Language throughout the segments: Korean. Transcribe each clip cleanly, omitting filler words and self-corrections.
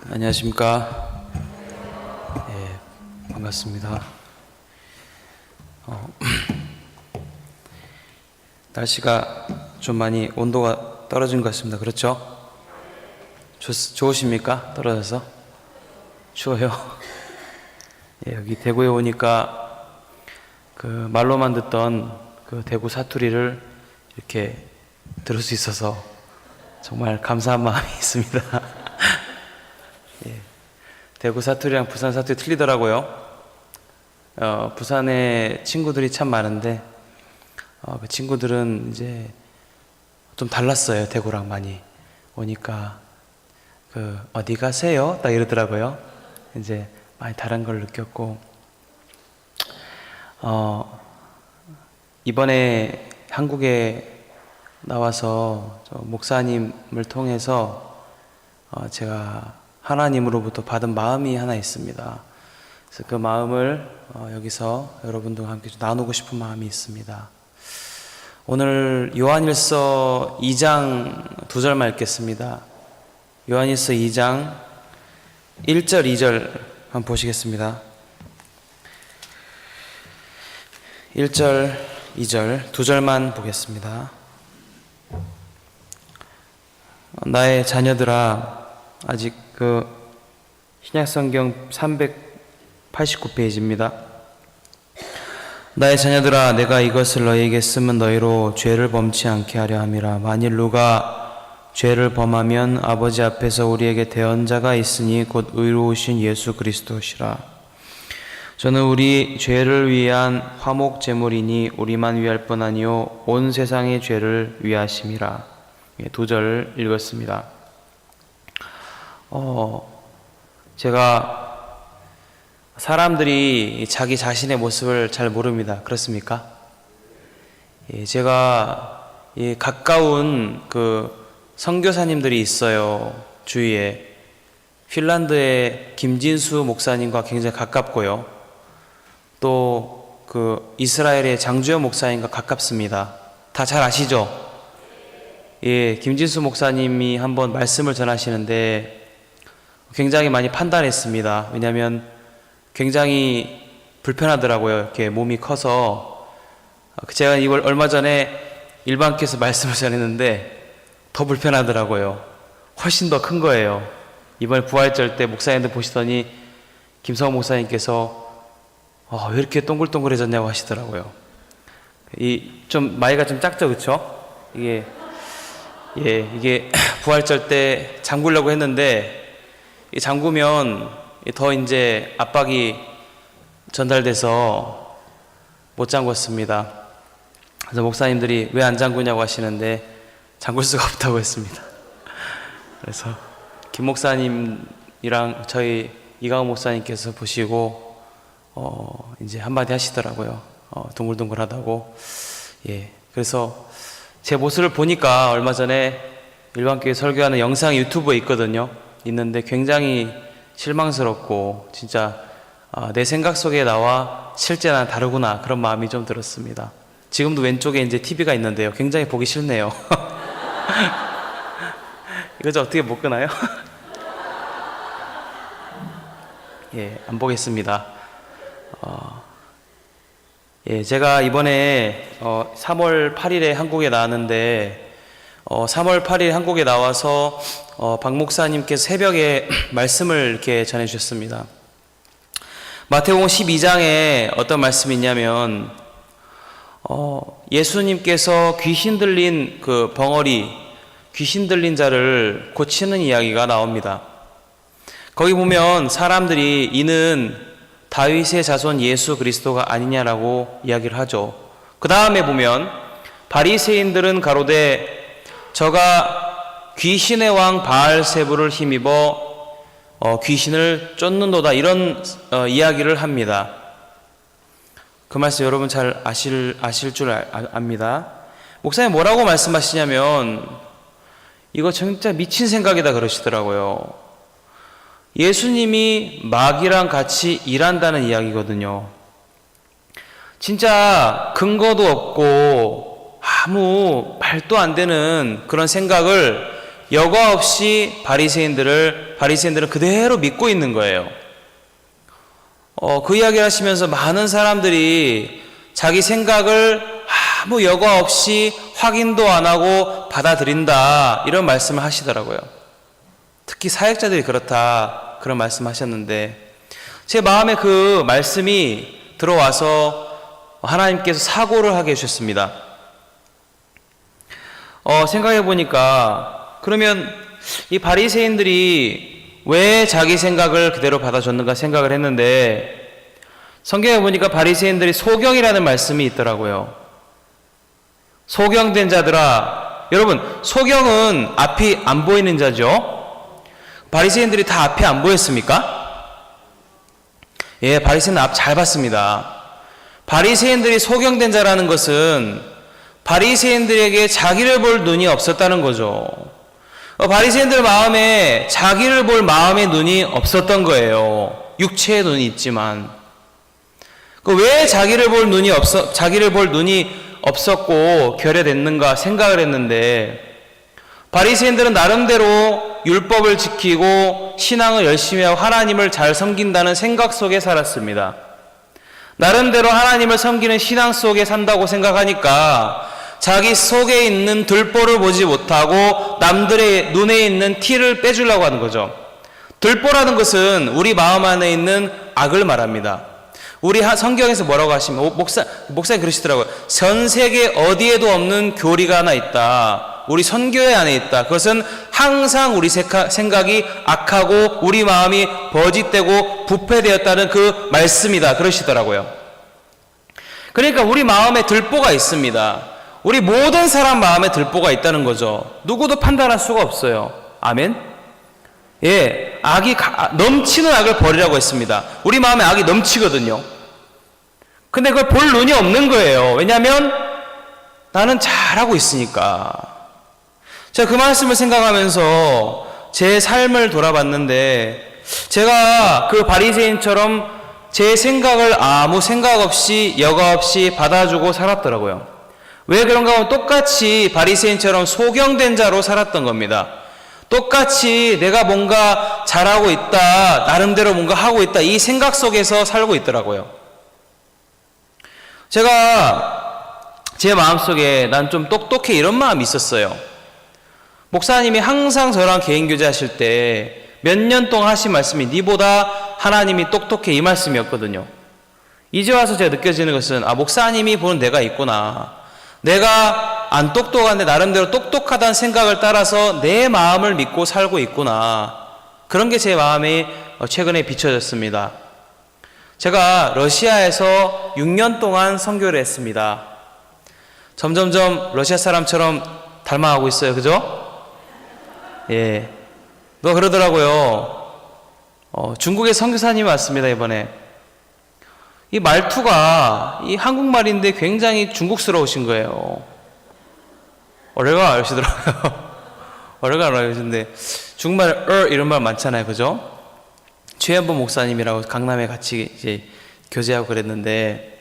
안녕하십니까. 반갑습니다. 날씨가 좀 많이 온도가 떨어진 것 같습니다. 그렇죠? 좋으십니까? 떨어져서? 추워요? 여기 대구에 오니까 그 말로만 듣던 그 대구 사투리를 이렇게 들을 수 있어서 정말 감사한 마음이 있습니다. 대구 사투리랑 부산 사투리 틀리더라고요. 부산에 친구들이 참 많은데 그 친구들은 이제 좀 달랐어요. 대구랑 많이 오니까 그 어디 가세요? 딱 이러더라고요. 이제 많이 다른 걸 느꼈고 이번에 한국에 나와서 목사님을 통해서 제가 하나님으로부터 받은 마음이 하나 있습니다. 그래서 그 마음을 여기서 여러분들과 함께 나누고 싶은 마음이 있습니다. 오늘 요한일서 2장 2절만 읽겠습니다. 요한일서 2장 1절 2절 한번 보시겠습니다. 1절 2절 2절만 보겠습니다. 나의 자녀들아, 아직 그 신약성경 389페이지입니다. 나의 자녀들아, 내가 이것을 너희에게 쓰면 너희로 죄를 범치 않게 하려 함이라. 만일 누가 죄를 범하면 아버지 앞에서 우리에게 대언자가 있으니 곧 의로우신 예수 그리스도시라. 저는 우리 죄를 위한 화목 제물이니 우리만 위할 뿐 아니요 온 세상의 죄를 위하심이라. 2절 읽었습니다. 제가 사람들이 자기 자신의 모습을 잘 모릅니다. 그렇습니까? 제가 가까운 그 선교사님들이 있어요. 주위에. 핀란드의 김진수 목사님과 굉장히 가깝고요. 또 그 이스라엘의 장주현 목사님과 가깝습니다. 다 잘 아시죠? 김진수 목사님이 한번 말씀을 전하시는데 굉장히 많이 판단했습니다. 왜냐하면 굉장히 불편하더라고요. 이렇게 몸이 커서. 제가 이걸 얼마 전에 일반께서 말씀을 전했는데 더 불편하더라고요. 훨씬 더 큰 거예요. 이번에 부활절 때 목사님들 보시더니 김성호 목사님께서 왜 이렇게 동글동글해졌냐고 하시더라고요. 좀 나이가 좀 작죠, 그렇죠? 이게 부활절 때 잠그려고 했는데 잠그면 더 이제 압박이 전달돼서 못 잠궜습니다. 그래서 목사님들이 왜 안 잠그냐고 하시는데 잠글 수가 없다고 했습니다. 그래서 김 목사님이랑 저희 이강호 목사님께서 보시고 이제 한마디 하시더라고요. 둥글둥글하다고. 그래서 제 모습을 보니까 얼마 전에 일반교회 설교하는 영상이 유튜브에 있는데 굉장히 실망스럽고 진짜 내 생각 속에 나와 실제랑 다르구나, 그런 마음이 좀 들었습니다. 지금도 왼쪽에 이제 TV가 있는데요. 굉장히 보기 싫네요. 이거 저 어떻게 못 끄나요? 안 보겠습니다. 제가 이번에 3월 8일에 한국에 나왔는데 3월 8일 한국에 나와서 박 목사님께서 새벽에 말씀을 이렇게 전해주셨습니다. 마태복음 12장에 어떤 말씀이 있냐면 예수님께서 귀신 들린 그 벙어리, 귀신 들린 자를 고치는 이야기가 나옵니다. 거기 보면 사람들이 이는 다윗의 자손 예수 그리스도가 아니냐라고 이야기를 하죠. 그 다음에 보면 바리새인들은 가로되 저가 귀신의 왕 바알세불을 힘입어 귀신을 쫓는도다, 이런 이야기를 합니다. 그 말씀 여러분 잘 아실 줄 압니다. 목사님 뭐라고 말씀하시냐면 이거 진짜 미친 생각이다 그러시더라고요. 예수님이 마귀랑 같이 일한다는 이야기거든요. 진짜 근거도 없고 아무 말도 안 되는 그런 생각을 여과 없이 바리새인들은 그대로 믿고 있는 거예요. 그 이야기를 하시면서 많은 사람들이 자기 생각을 아무 여과 없이 확인도 안 하고 받아들인다, 이런 말씀을 하시더라고요. 특히 사역자들이 그렇다, 그런 말씀 하셨는데, 제 마음에 그 말씀이 들어와서 하나님께서 사고를 하게 해주셨습니다. 생각해 보니까, 그러면 이 바리새인들이 왜 자기 생각을 그대로 받아줬는가 생각을 했는데, 성경에 보니까 바리새인들이 소경이라는 말씀이 있더라고요. 소경된 자들아. 여러분, 소경은 앞이 안 보이는 자죠. 바리새인들이 다 앞이 안 보였습니까? 예, 바리새인은 앞 잘 봤습니다. 바리새인들이 소경된 자라는 것은 바리새인들에게 자기를 볼 눈이 없었다는 거죠. 바리새인들 마음에 자기를 볼 마음의 눈이 없었던 거예요. 육체의 눈이 있지만. 왜 자기를 볼 눈이 없었고 결여됐는가 생각을 했는데, 바리새인들은 나름대로 율법을 지키고 신앙을 열심히 하고 하나님을 잘 섬긴다는 생각 속에 살았습니다. 나름대로 하나님을 섬기는 신앙 속에 산다고 생각하니까 자기 속에 있는 들보를 보지 못하고 남들의 눈에 있는 티를 빼주려고 하는 거죠. 들보라는 것은 우리 마음 안에 있는 악을 말합니다. 우리 성경에서 뭐라고 하시면, 목사님 그러시더라고요. 전 세계 어디에도 없는 교리가 하나 있다. 우리 선교회 안에 있다. 그것은 항상 우리 생각이 악하고 우리 마음이 버짓되고 부패되었다는 그 말씀이다, 그러시더라고요. 그러니까 우리 마음에 들보가 있습니다. 우리 모든 사람 마음에 들보가 있다는 거죠. 누구도 판단할 수가 없어요. 아멘? 예, 넘치는 악을 버리라고 했습니다. 우리 마음에 악이 넘치거든요. 근데 그걸 볼 눈이 없는 거예요. 왜냐하면 나는 잘하고 있으니까. 제가 그 말씀을 생각하면서 제 삶을 돌아봤는데, 제가 그 바리새인처럼 제 생각을 아무 생각 없이 여과 없이 받아주고 살았더라고요. 왜 그런가 하면 똑같이 바리새인처럼 소경된 자로 살았던 겁니다. 똑같이 내가 뭔가 잘하고 있다, 나름대로 뭔가 하고 있다, 이 생각 속에서 살고 있더라고요. 제가 제 마음속에 난 좀 똑똑해, 이런 마음이 있었어요. 목사님이 항상 저랑 개인교제 하실 때 몇 년 동안 하신 말씀이 니보다 하나님이 똑똑해, 이 말씀이었거든요. 이제 와서 제가 느껴지는 것은, 목사님이 보는 내가 있구나. 내가 안 똑똑한데 나름대로 똑똑하다는 생각을 따라서 내 마음을 믿고 살고 있구나. 그런 게 제 마음에 최근에 비춰졌습니다. 제가 러시아에서 6년 동안 선교를 했습니다. 점점점 러시아 사람처럼 닮아가고 있어요. 그죠? 예. 누가 그러더라고요. 중국의 선교사님이 왔습니다, 이번에. 이 말투가 이 한국말인데 굉장히 중국스러우신 거예요. 어려가 알으시더라고요. 어려가 알으시는데, 중국말 이런 말 많잖아요. 그죠? 최현범 목사님이라고 강남에 같이 이제 교제하고 그랬는데,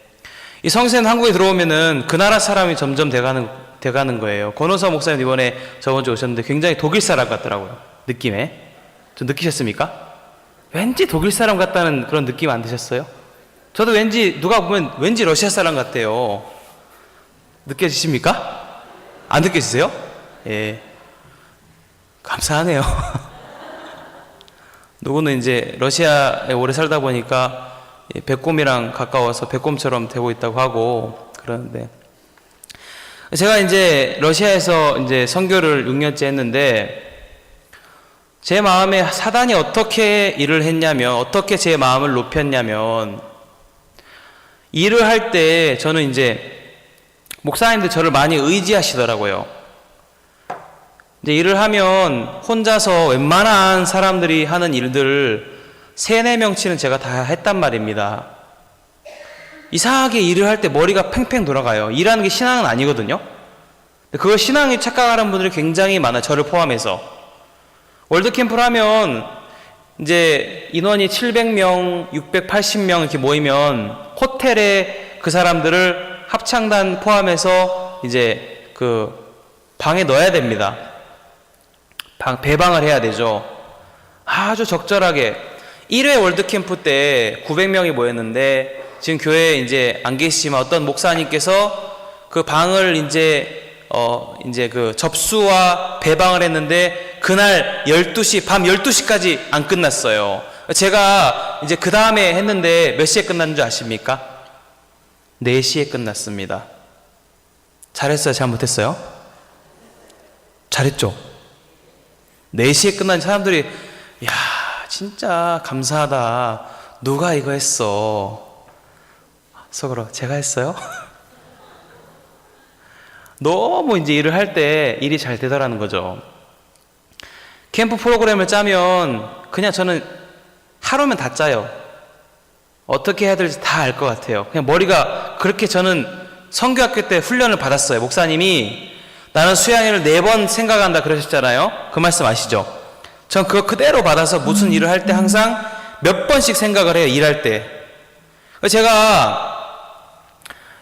이 성세는 한국에 들어오면은 그 나라 사람이 점점 돼가는 거예요. 권호사 목사님 이번에 저번 주에 오셨는데 굉장히 독일 사람 같더라고요. 느낌에. 좀 느끼셨습니까? 왠지 독일 사람 같다는 그런 느낌 안 드셨어요? 저도 왠지 누가 보면 왠지 러시아 사람 같대요. 느껴지십니까? 안 느껴지세요? 예. 감사하네요. 누구는 이제 러시아에 오래 살다 보니까 백곰이랑 가까워서 백곰처럼 되고 있다고 하고 그러는데, 제가 이제 러시아에서 이제 선교를 6년째 했는데, 제 마음에 사단이 어떻게 일을 했냐면, 어떻게 제 마음을 높였냐면, 일을 할 때 저는 이제 목사님들 저를 많이 의지하시더라고요. 이제 일을 하면 혼자서 웬만한 사람들이 하는 일들을 3-4명치는 제가 다 했단 말입니다. 이상하게 일을 할 때 머리가 팽팽 돌아가요. 일하는 게 신앙은 아니거든요. 그걸 신앙이 착각하는 분들이 굉장히 많아요. 저를 포함해서. 월드캠프를 하면 이제 인원이 700명, 680명 이렇게 모이면 호텔에 그 사람들을 합창단 포함해서 이제 그 방에 넣어야 됩니다. 배방을 해야 되죠. 아주 적절하게 1회 월드캠프 때 900명이 모였는데 지금 교회에 이제 안 계시지만 어떤 목사님께서 그 방을 이제 그 접수와 배방을 했는데 그날 12시, 밤 12시까지 안 끝났어요. 제가 이제 그 다음에 했는데 몇 시에 끝났는 줄 아십니까? 4시에 끝났습니다. 잘했어요? 잘못했어요? 잘했죠? 4시에 끝난 사람들이, 야, 진짜 감사하다. 누가 이거 했어? 속으로, 제가 했어요? 너무 이제 일을 할 때 일이 잘 되더라는 거죠. 캠프 프로그램을 짜면 그냥 저는 하루면 다 짜요. 어떻게 해야 될지 다 알 것 같아요. 그냥 머리가 그렇게 저는 선교학교 때 훈련을 받았어요. 목사님이 나는 수양회를 4번 생각한다 그러셨잖아요. 그 말씀 아시죠? 전 그거 그대로 받아서 무슨 일을 할 때 항상 몇 번씩 생각을 해요. 일할 때. 제가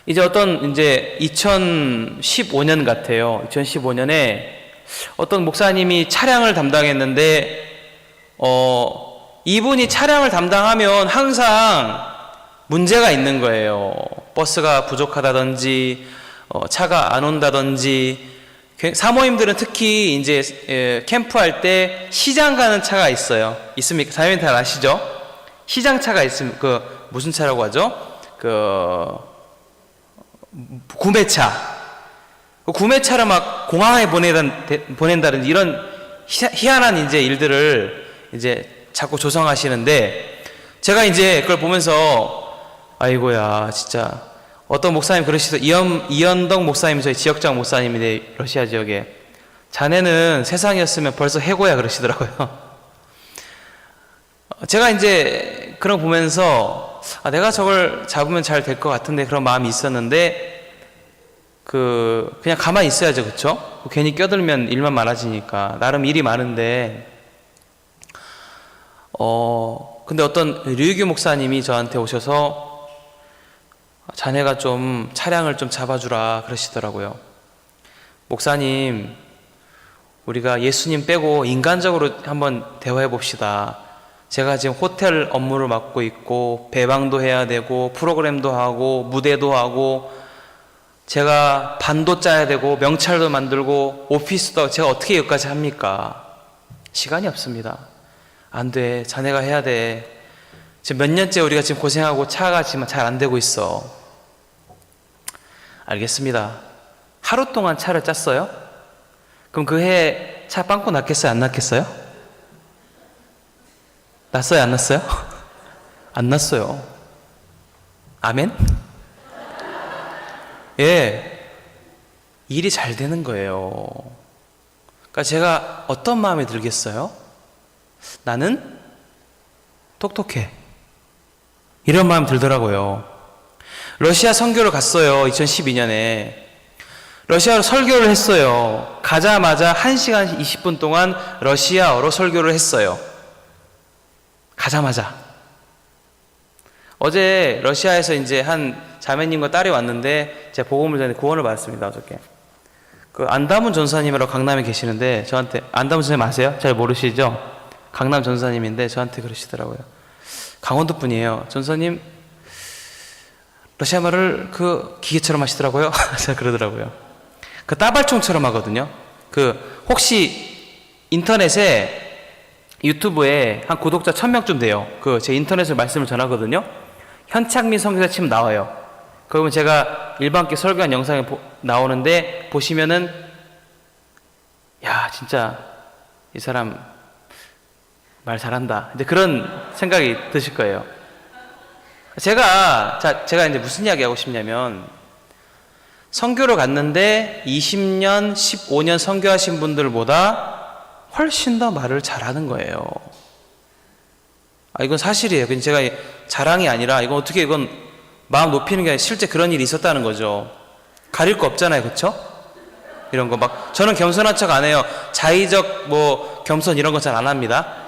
이제 이제 2015년 같아요. 2015년에 어떤 목사님이 차량을 담당했는데, 이분이 차량을 담당하면 항상 문제가 있는 거예요. 버스가 부족하다든지, 차가 안 온다든지, 사모님들은 특히 이제 캠프할 때 시장 가는 차가 있어요. 있습니까? 자매님 다 아시죠? 시장차가 있으면, 무슨 차라고 하죠? 구매차. 구매차를 막 공항에 보낸다든지 이런 희한한 이제 일들을 이제 자꾸 조성하시는데, 제가 이제 그걸 보면서 아이고야, 진짜 어떤 목사님 그러시더라고요. 이현덕 목사님, 저희 지역장 목사님인데 러시아 지역에, 자네는 세상이었으면 벌써 해고야 그러시더라고요. 제가 이제 그런 거 보면서 내가 저걸 잡으면 잘 될 것 같은데 그런 마음이 있었는데, 그냥 가만히 있어야죠. 그쵸? 괜히 껴들면 일만 많아지니까. 나름 일이 많은데, 근데 어떤 류규 목사님이 저한테 오셔서 자네가 좀 차량을 좀 잡아주라 그러시더라고요. 목사님, 우리가 예수님 빼고 인간적으로 한번 대화해 봅시다. 제가 지금 호텔 업무를 맡고 있고 배방도 해야 되고 프로그램도 하고 무대도 하고 제가 반도 짜야 되고 명찰도 만들고 오피스도, 제가 어떻게 여기까지 합니까? 시간이 없습니다. 안 돼. 자네가 해야 돼. 지금 몇 년째 우리가 지금 고생하고 차가 지금 잘 안 되고 있어. 알겠습니다. 하루 동안 차를 짰어요? 그럼 그 해 차 빵꾸 났겠어요? 안 났겠어요? 났어요? 안 났어요? 안 났어요. 아멘? 예. 일이 잘 되는 거예요. 그러니까 제가 어떤 마음이 들겠어요? 나는 똑똑해. 이런 마음이 들더라고요. 러시아 선교를 갔어요. 2012년에. 러시아로 설교를 했어요. 가자마자 1시간 20분 동안 러시아어로 설교를 했어요. 가자마자. 어제 러시아에서 이제 한 자매님과 딸이 왔는데 제가 복음을 전해 구원을 받았습니다. 어저께. 안다문 전사님이라고 강남에 계시는데 저한테, 안다문 전사님 아세요? 잘 모르시죠? 강남 전사님인데 저한테 그러시더라고요. 강원도 분이에요. 전사님 러시아 말을 기계처럼 하시더라고요. 제가 그러더라고요. 따발총처럼 하거든요. 혹시 인터넷에, 유튜브에 한 구독자 1000명쯤 돼요. 제 인터넷을 말씀을 전하거든요. 현창민 선교사 치면 나와요. 그러면 제가 일반께 설교한 영상에 나오는데 보시면은, 야, 진짜 이 사람 말 잘한다. 이제 그런 생각이 드실 거예요. 제가 이제 무슨 이야기 하고 싶냐면, 선교를 갔는데 20년, 15년 선교하신 분들보다 훨씬 더 말을 잘하는 거예요. 이건 사실이에요. 제가 자랑이 아니라, 이건 마음 높이는 게 아니라 실제 그런 일이 있었다는 거죠. 가릴 거 없잖아요. 그쵸? 이런 거 저는 겸손한 척 안 해요. 자의적 겸손 이런 거 잘 안 합니다.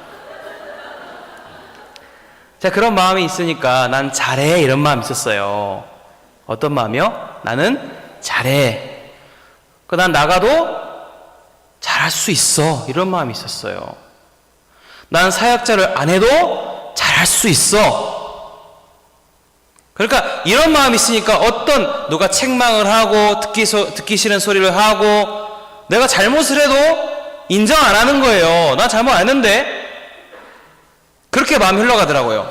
자, 그런 마음이 있으니까 난 잘해 이런 마음이 있었어요. 어떤 마음이요? 나는 잘해. 난 나가도 잘할 수 있어. 이런 마음이 있었어요. 난 사역자를 안 해도 잘할 수 있어. 그러니까 이런 마음이 있으니까 누가 책망을 하고 듣기 싫은 소리를 하고 내가 잘못을 해도 인정 안 하는 거예요. 나 잘못 안 했는데. 그렇게 마음이 흘러가더라고요.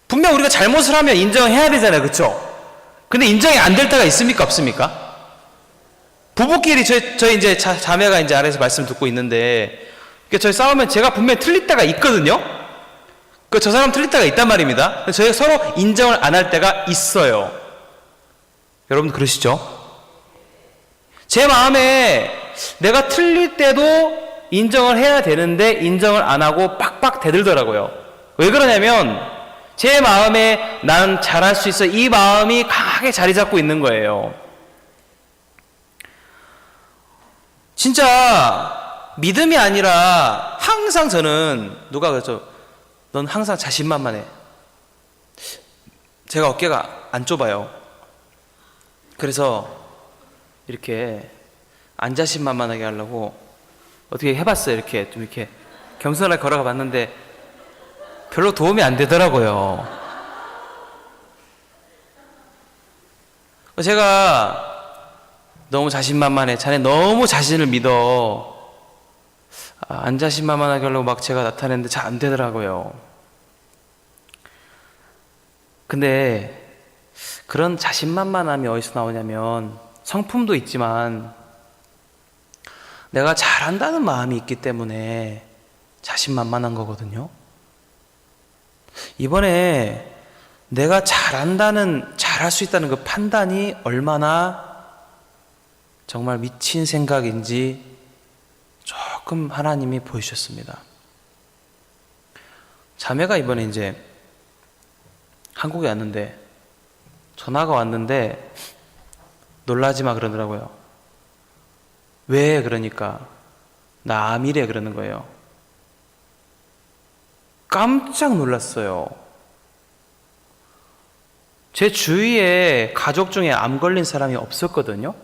분명 우리가 잘못을 하면 인정해야 되잖아요. 그렇죠? 근데 인정이 안 될 때가 있습니까? 없습니까? 부부끼리 저희 이제 자매가 이제 아래에서 말씀 듣고 있는데 저희 싸우면 제가 분명히 틀릴 때가 있거든요. 저 사람 틀릴 때가 있단 말입니다. 저희가 서로 인정을 안 할 때가 있어요. 여러분도 그러시죠? 제 마음에 내가 틀릴 때도 인정을 해야 되는데 인정을 안 하고 빡빡 대들더라고요. 왜 그러냐면 제 마음에 난 잘할 수 있어 이 마음이 강하게 자리 잡고 있는 거예요. 진짜 믿음이 아니라 항상 저는 누가 그랬죠? 넌 항상 자신만만해. 제가 어깨가 안 좁아요. 그래서 이렇게 안 자신만만하게 하려고 어떻게 해봤어요. 이렇게 좀 이렇게 겸손하게 걸어가 봤는데 별로 도움이 안 되더라고요. 제가 너무 자신만만해. 자네 너무 자신을 믿어. 안 자신만만하게 하려고 막 제가 나타냈는데 잘 안 되더라고요. 근데 그런 자신만만함이 어디서 나오냐면 성품도 있지만 내가 잘한다는 마음이 있기 때문에 자신만만한 거거든요. 이번에 내가 잘할 수 있다는 그 판단이 얼마나 정말 미친 생각인지 조금 하나님이 보여주셨습니다. 자매가 이번에 이제 한국에 왔는데 전화가 왔는데 놀라지 마 그러더라고요. 왜 그러니까 나 암이래 그러는 거예요. 깜짝 놀랐어요. 제 주위에 가족 중에 암 걸린 사람이 없었거든요.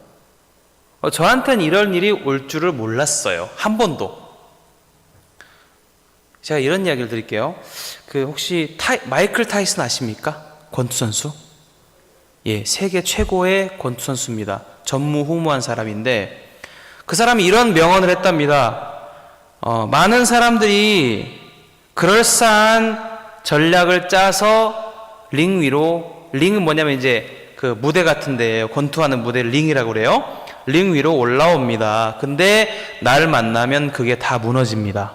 저한테는 이런 일이 올 줄을 몰랐어요. 한 번도. 제가 이런 이야기를 드릴게요. 혹시 마이클 타이슨 아십니까? 권투 선수? 예, 세계 최고의 권투 선수입니다. 전무후무한 사람인데 그 사람이 이런 명언을 했답니다. 많은 사람들이 그럴싸한 전략을 짜서 링 위로, 링은 뭐냐면 이제 그 무대 같은데 권투하는 무대를 링이라고 그래요. 링 위로 올라옵니다. 근데 날 만나면 그게 다 무너집니다.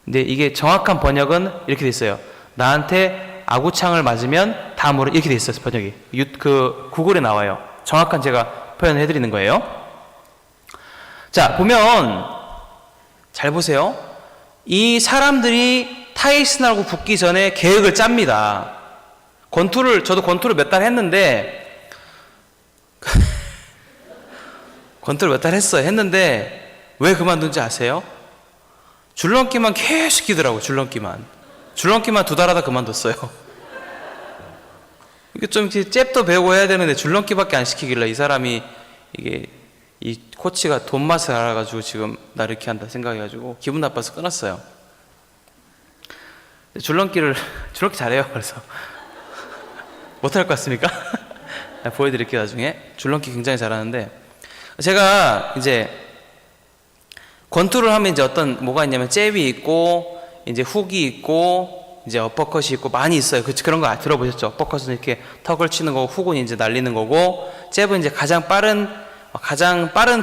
근데 이게 정확한 번역은 이렇게 돼 있어요. 나한테 아구창을 맞으면 다 이렇게 돼 있어요. 번역이 구글에 나와요. 정확한 제가 표현해 드리는 거예요. 자, 보면 잘 보세요. 이 사람들이 타이슨하고 붙기 전에 계획을 짭니다. 저도 권투를 몇 달 했는데 권투를 몇 달 했는데 왜 그만둔지 아세요? 줄넘기만 계속 끼더라고요. 줄넘기만 2달 하다 그만뒀어요. 이게 좀 잽도 배우고 해야 되는데 줄넘기밖에 안 시키길래 이 사람이 이 코치가 돈 맛을 알아가지고 지금 나 이렇게 한다 생각해가지고 기분 나빠서 끊었어요. 줄넘기 잘해요. 그래서 못할 것 같습니까? 보여드릴게요. 나중에 줄넘기 굉장히 잘하는데 제가 이제 권투를 하면 이제 뭐가 있냐면 잽이 있고 이제 훅이 있고 이제 어퍼컷이 있고 많이 있어요. 그런 거 들어보셨죠? 어퍼컷은 이렇게 턱을 치는 거고 훅은 이제 날리는 거고 잽은 이제 가장 빠른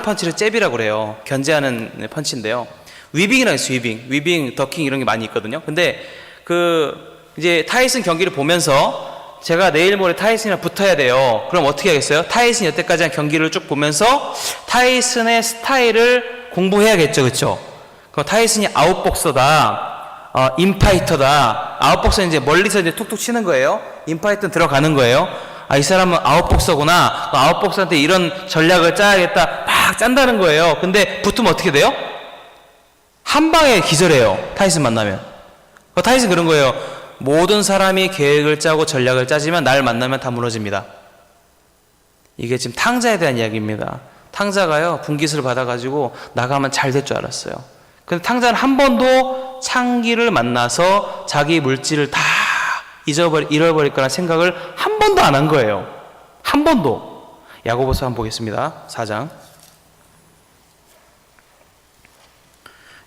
펀치를 잽이라고 그래요. 견제하는 펀치인데요. 위빙이라고 있어요. 위빙, 더킹 이런 게 많이 있거든요. 근데 이제 타이슨 경기를 보면서 제가 내일 모레 타이슨이랑 붙어야 돼요. 그럼 어떻게 하겠어요? 타이슨 여태까지 한 경기를 쭉 보면서 타이슨의 스타일을 공부해야겠죠. 그렇죠? 그럼 타이슨이 아웃복서다. 인파이터다. 아웃복서는 이제 멀리서 이제 툭툭 치는 거예요. 인파이터는 들어가는 거예요. 이 사람은 아웃복서구나. 아웃복서한테 이런 전략을 짜야겠다. 막 짠다는 거예요. 근데 붙으면 어떻게 돼요? 한 방에 기절해요. 타이슨 만나면. 타이슨 그런 거예요. 모든 사람이 계획을 짜고 전략을 짜지만 날 만나면 다 무너집니다. 이게 지금 탕자에 대한 이야기입니다. 탕자가요, 분깃을 받아가지고 나가면 잘 될 줄 알았어요. 근데 탕자는 한 번도 창기를 만나서 자기 물질을 다 잃어버릴 거라는 생각을 한 번도 안 한 거예요. 한 번도. 야고보서 한번 보겠습니다. 4장.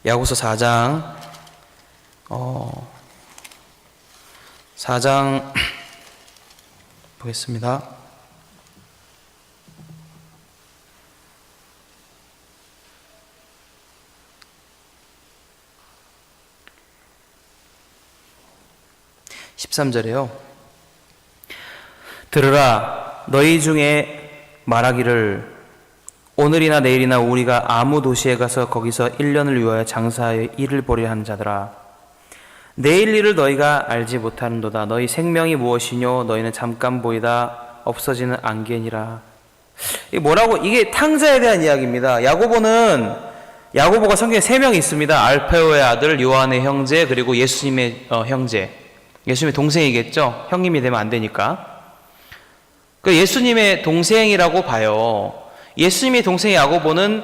야고보서 4장. 4장 보겠습니다. 13절에요. 들으라, 너희 중에 말하기를 오늘이나 내일이나 우리가 아무 도시에 가서 거기서 1년을 위하여 장사하여 일을 벌이려 하는 자들아, 내일 일을 너희가 알지 못하는도다. 너희 생명이 무엇이뇨? 너희는 잠깐 보이다 없어지는 안개니라. 이게 탕자에 대한 이야기입니다. 야고보가 성경에 3명이 있습니다. 알페오의 아들, 요한의 형제, 그리고 예수님의 형제. 예수님의 동생이겠죠? 형님이 되면 안 되니까. 그 예수님의 동생이라고 봐요. 예수님의 동생 야고보는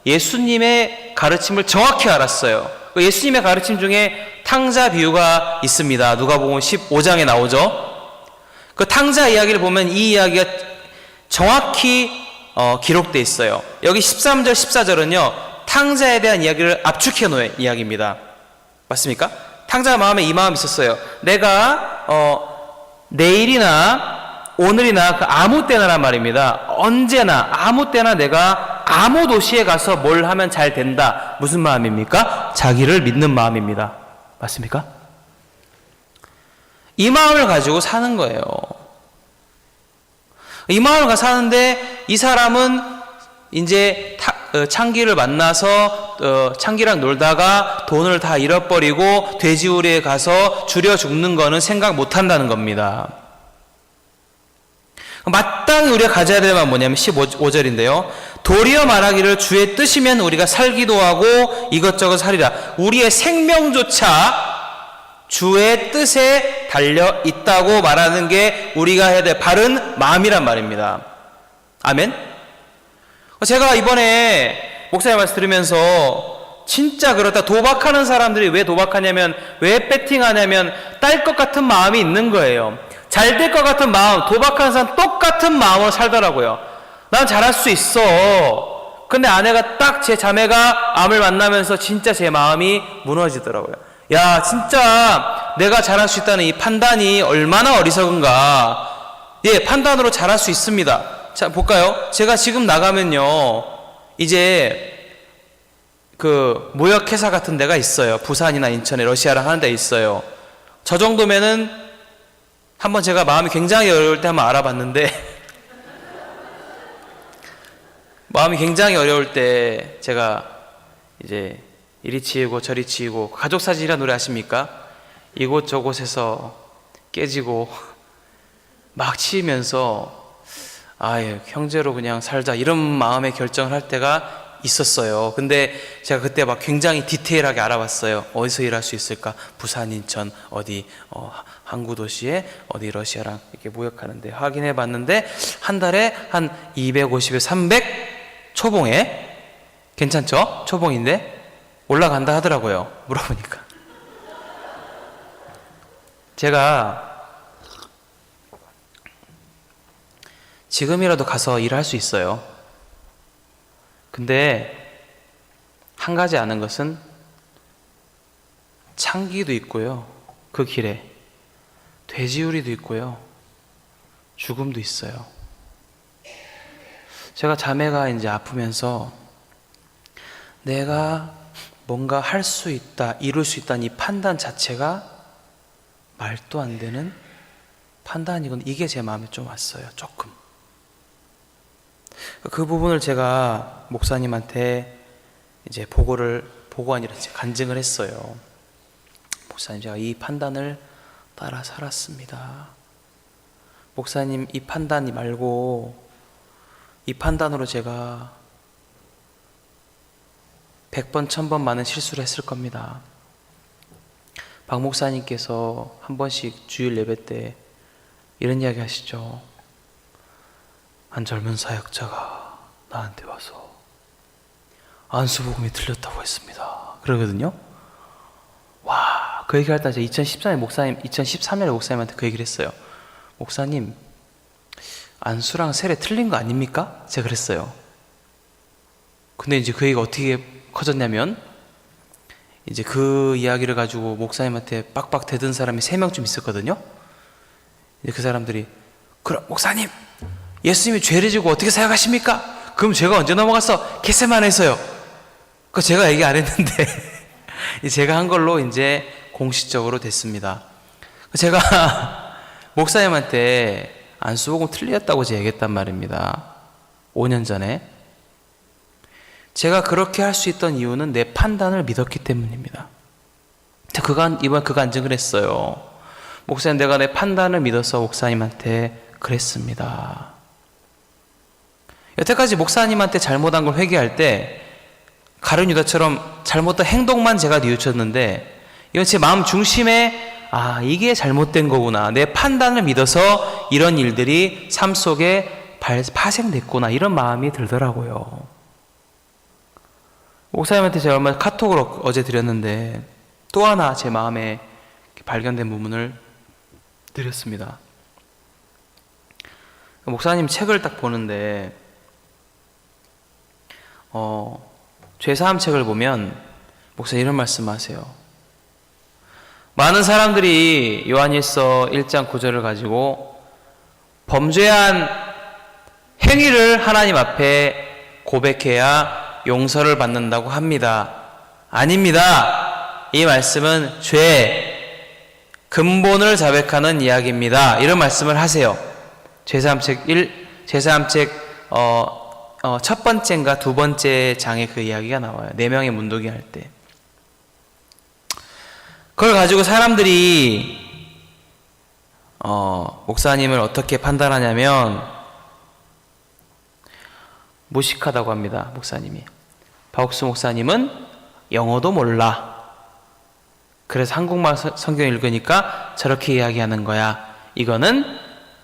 예수님의 가르침을 정확히 알았어요. 그 예수님의 가르침 중에 탕자 비유가 있습니다. 누가복음 15장에 나오죠. 그 탕자 이야기를 보면 이 이야기가 정확히 기록되어 있어요. 여기 13절, 14절은요, 탕자에 대한 이야기를 압축해 놓은 이야기입니다. 맞습니까? 탕자 마음에 이 마음이 있었어요. 내가 내일이나 오늘이나 그 아무 때나란 말입니다. 언제나 아무 때나 내가 아무 도시에 가서 뭘 하면 잘 된다. 무슨 마음입니까? 자기를 믿는 마음입니다. 맞습니까? 이 마음을 가지고 사는 거예요. 이 마음을 가지고 사는데 이 사람은 이제 창기를 만나서 창기랑 놀다가 돈을 다 잃어버리고 돼지우리에 가서 줄여 죽는 거는 생각 못 한다는 겁니다. 마땅히 우리가 가져야 될 마음은 뭐냐면 15절인데요. 도리어 말하기를 주의 뜻이면 우리가 살기도 하고 이것저것 하리라. 우리의 생명조차 주의 뜻에 달려 있다고 말하는 게 우리가 해야 될 바른 마음이란 말입니다. 아멘? 제가 이번에 목사님 말씀 들으면서 진짜 그렇다. 도박하는 사람들이 왜 도박하냐면, 왜 배팅하냐면 딸 것 같은 마음이 있는 거예요. 잘 될 것 같은 마음, 도박하는 사람 똑같은 마음으로 살더라고요. 난 잘할 수 있어. 근데 아내가 딱 제 자매가 암을 만나면서 진짜 제 마음이 무너지더라고요. 야, 진짜 내가 잘할 수 있다는 이 판단이 얼마나 어리석은가. 예, 판단으로 잘할 수 있습니다. 자, 볼까요? 제가 지금 나가면요, 이제 그 무역회사 같은 데가 있어요. 부산이나 인천에 러시아랑 하는 데 있어요. 저 정도면은 한번 제가 마음이 굉장히 어려울 때 한번 알아봤는데 마음이 굉장히 어려울 때 제가 이제 이리 치이고 저리 치이고, 가족 사진이라는 노래 아십니까? 이곳저곳에서 깨지고 막 치이면서 아예 형제로 그냥 살자 이런 마음의 결정을 할 때가 있었어요. 근데 제가 그때 막 굉장히 디테일하게 알아봤어요. 어디서 일할 수 있을까? 부산, 인천, 어디 항구 도시에 어디 러시아랑 이렇게 무역하는데 확인해 봤는데 한 달에 한 250에 300 초봉에, 괜찮죠? 초봉인데 올라간다 하더라고요. 물어보니까. 제가 지금이라도 가서 일할 수 있어요. 근데 한 가지 아는 것은 창기도 있고요, 그 길에 돼지우리도 있고요, 죽음도 있어요. 제가 자매가 이제 아프면서 내가 뭔가 할 수 있다, 이룰 수 있다는 이 판단 자체가 말도 안 되는 판단이건, 이게 제 마음에 좀 왔어요. 조금. 그 부분을 제가 목사님한테 이제 보고가 아니라 간증을 했어요. 목사님, 제가 이 판단을 따라 살았습니다. 목사님, 이 판단이 말고 이 판단으로 제가 100번, 1000번 많은 실수를 했을 겁니다. 박 목사님께서 한 번씩 주일 예배 때 이런 이야기 하시죠. 한 젊은 사역자가 나한테 와서 안수복음이 틀렸다고 했습니다. 그러거든요. 와, 그 얘기할 때 2013년에 목사님한테 그 얘기를 했어요. 목사님, 안수랑 세례 틀린 거 아닙니까? 제가 그랬어요. 근데 이제 그 얘기가 어떻게 커졌냐면, 이제 그 이야기를 가지고 목사님한테 빡빡 대든 사람이 3명쯤 있었거든요. 이제 그 사람들이, 그럼 목사님, 예수님이 죄를 지고 어떻게 사역하십니까? 그럼 죄가 언제 넘어가서 겟세마네에서요. 그 제가 얘기 안 했는데 제가 한 걸로 이제 공식적으로 됐습니다. 제가 목사님한테 안수복음 틀렸다고 제가 얘기했단 말입니다. 5년 전에. 제가 그렇게 할 수 있던 이유는 내 판단을 믿었기 때문입니다. 이번 그 간증을 했어요. 목사님, 내가 내 판단을 믿어서 목사님한테 그랬습니다. 여태까지 목사님한테 잘못한 걸 회개할 때 가룟 유다처럼 잘못한 행동만 제가 뉘우쳤는데, 이건 제 마음 중심에 이게 잘못된 거구나, 내 판단을 믿어서 이런 일들이 삶 속에 파생됐구나, 이런 마음이 들더라고요. 목사님한테 제가 얼마 카톡을 어제 드렸는데 또 하나 제 마음에 발견된 부분을 드렸습니다. 목사님 책을 딱 보는데 죄사함 책을 보면 목사님 이런 말씀하세요. 많은 사람들이 요한일서 1장 9절을 가지고 범죄한 행위를 하나님 앞에 고백해야 용서를 받는다고 합니다. 아닙니다. 이 말씀은 죄 근본을 자백하는 이야기입니다. 이런 말씀을 하세요. 죄사함 책 첫 번째인가 두 번째 장에 그 이야기가 나와요. 4명의 문도기 할 때. 그걸 가지고 사람들이 목사님을 어떻게 판단하냐면 무식하다고 합니다. 목사님이. 박옥수 목사님은 영어도 몰라. 그래서 한국말 성경 읽으니까 저렇게 이야기하는 거야. 이거는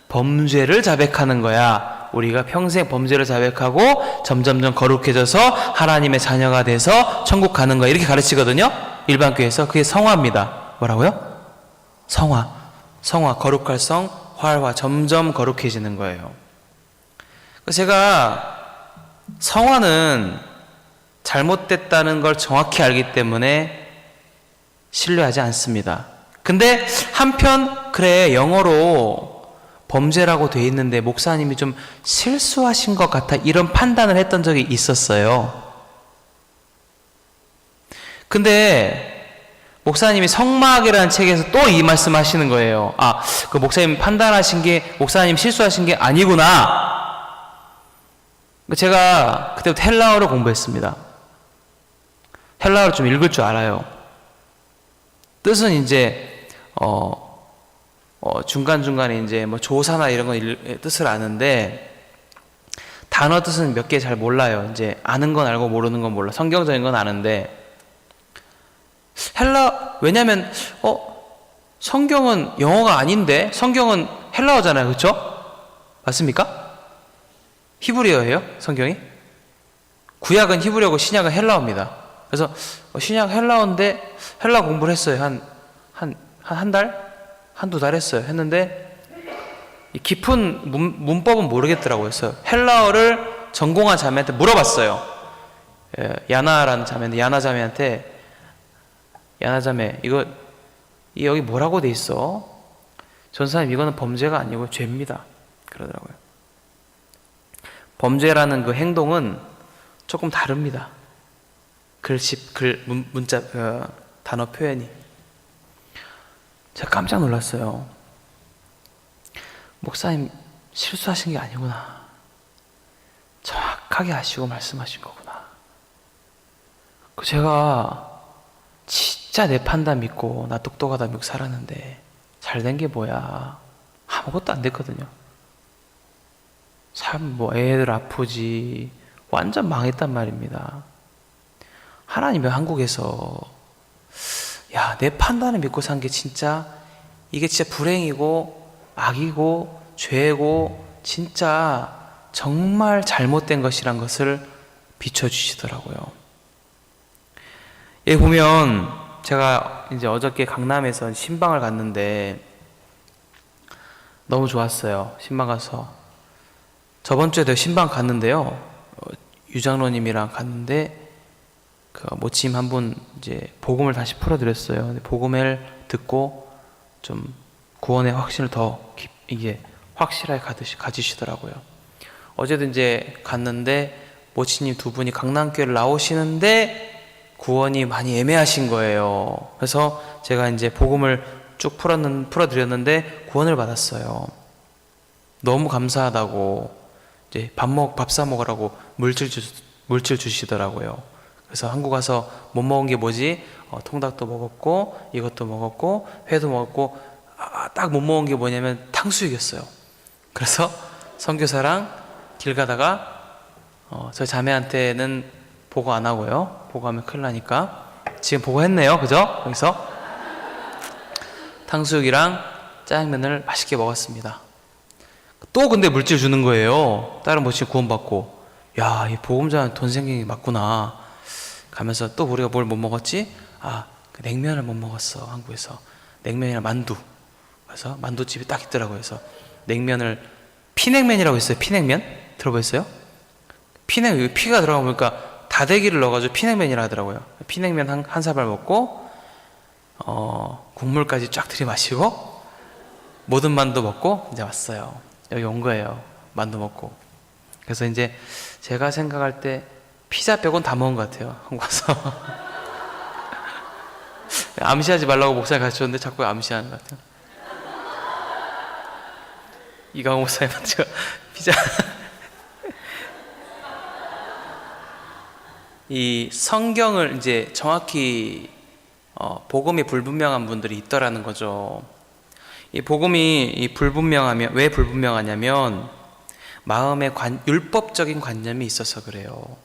범죄를 자백하는 거야. 우리가 평생 범죄를 자백하고 점점점 거룩해져서 하나님의 자녀가 돼서 천국 가는 거야. 이렇게 가르치거든요. 일반 교회에서. 그게 성화입니다. 뭐라고요? 성화. 거룩할 성, 활화. 점점 거룩해지는 거예요. 제가 성화는 잘못됐다는 걸 정확히 알기 때문에 신뢰하지 않습니다. 근데 한편 그래 영어로 범죄라고 돼 있는데 목사님이 좀 실수하신 것 같아, 이런 판단을 했던 적이 있었어요. 근데 목사님이 성막이라는 책에서 또 이 말씀 하시는 거예요. 그 목사님 판단하신 게, 목사님 실수하신 게 아니구나. 제가 그때부터 헬라어를 공부했습니다. 헬라어를 좀 읽을 줄 알아요. 뜻은 이제 중간중간에 이제 뭐 조사나 이런 거 뜻을 아는데 단어 뜻은 몇 개 잘 몰라요. 이제 아는 건 알고 모르는 건 몰라. 성경적인 건 아는데 왜냐면 성경은 영어가 아닌데 성경은 헬라어잖아요. 그렇죠? 맞습니까? 히브리어예요, 성경이? 구약은 히브리어고 신약은 헬라어입니다. 그래서 신약 헬라어인데 헬라 공부를 했어요. 한 달? 한두 달 했어요. 했는데 깊은 문법은 모르겠더라고요. 그래서 헬라어를 전공한 자매한테 물어봤어요. 야나라는 자매인데, 야나 자매, 이거 여기 뭐라고 돼 있어? 전사님, 이거는 범죄가 아니고 죄입니다. 그러더라고요. 범죄라는 그 행동은 조금 다릅니다. 문자, 단어 표현이. 제가 깜짝 놀랐어요. 목사님 실수하신 게 아니구나. 정확하게 아시고 말씀하신 거구나. 제가 진짜 내 판단 믿고 나 똑똑하다 믿고 살았는데 잘된 게 뭐야? 아무것도 안 됐거든요. 애들 아프지, 완전 망했단 말입니다. 하나님이 한국에서 내 판단을 믿고 산 게 이게 진짜 불행이고 악이고 죄고 진짜 정말 잘못된 것이란 것을 비춰주시더라고요. 여기 보면 제가 이제 어저께 강남에서 신방을 갔는데 너무 좋았어요. 신방 가서. 저번 주에도 신방 갔는데요. 유장로님이랑 갔는데 그 모침 한 분 이제 복음을 다시 풀어드렸어요. 복음을 듣고 좀 구원의 확신을 더 이게 확실하게 가지시더라고요. 어제도 이제 갔는데 모치님 두 분이 강남교회를 나오시는데 구원이 많이 애매하신 거예요. 그래서 제가 이제 복음을 쭉 풀어드렸는데 구원을 받았어요. 너무 감사하다고 이제 밥 사 먹으라고 물질 주시더라고요. 그래서 한국 와서 못 먹은 게 뭐지? 통닭도 먹었고 이것도 먹었고 회도 먹었고 딱 못 먹은 게 뭐냐면 탕수육이었어요. 그래서 선교사랑 길 가다가 저희 자매한테는 보고 안 하고요. 보고하면 큰일 나니까 지금 보고했네요. 그죠? 여기서 탕수육이랑 짜장면을 맛있게 먹었습니다. 또 근데 물질 주는 거예요. 다른 모친 구원받고. 야, 이 보험자는 돈 생긴 게 맞구나. 가면서 또 우리가 뭘 못 먹었지? 그 냉면을 못 먹었어. 한국에서. 냉면이랑 만두. 그래서 만두집이 딱 있더라고요. 그래서 냉면을 피냉면이라고 했어요. 피냉면? 들어보셨어요? 피가 들어가 보니까 다대기를 넣어가지고 피냉면이라 하더라고요. 피냉면 한 사발 먹고 국물까지 쫙 들이마시고 모든 만두 먹고 이제 왔어요. 여기 온 거예요. 만두 먹고. 그래서 이제 제가 생각할 때 피자 빼고는 다 먹은 것 같아요. 한국 와서. 암시하지 말라고 목사님 가르쳤는데 자꾸 암시하는 것 같아요. 이강호 목사님한테 제가 피자 이 성경을 이제 정확히 복음이 불분명한 분들이 있더라는 거죠. 이 복음이 불분명하면 왜 불분명하냐면 마음의 율법적인 관념이 있어서 그래요.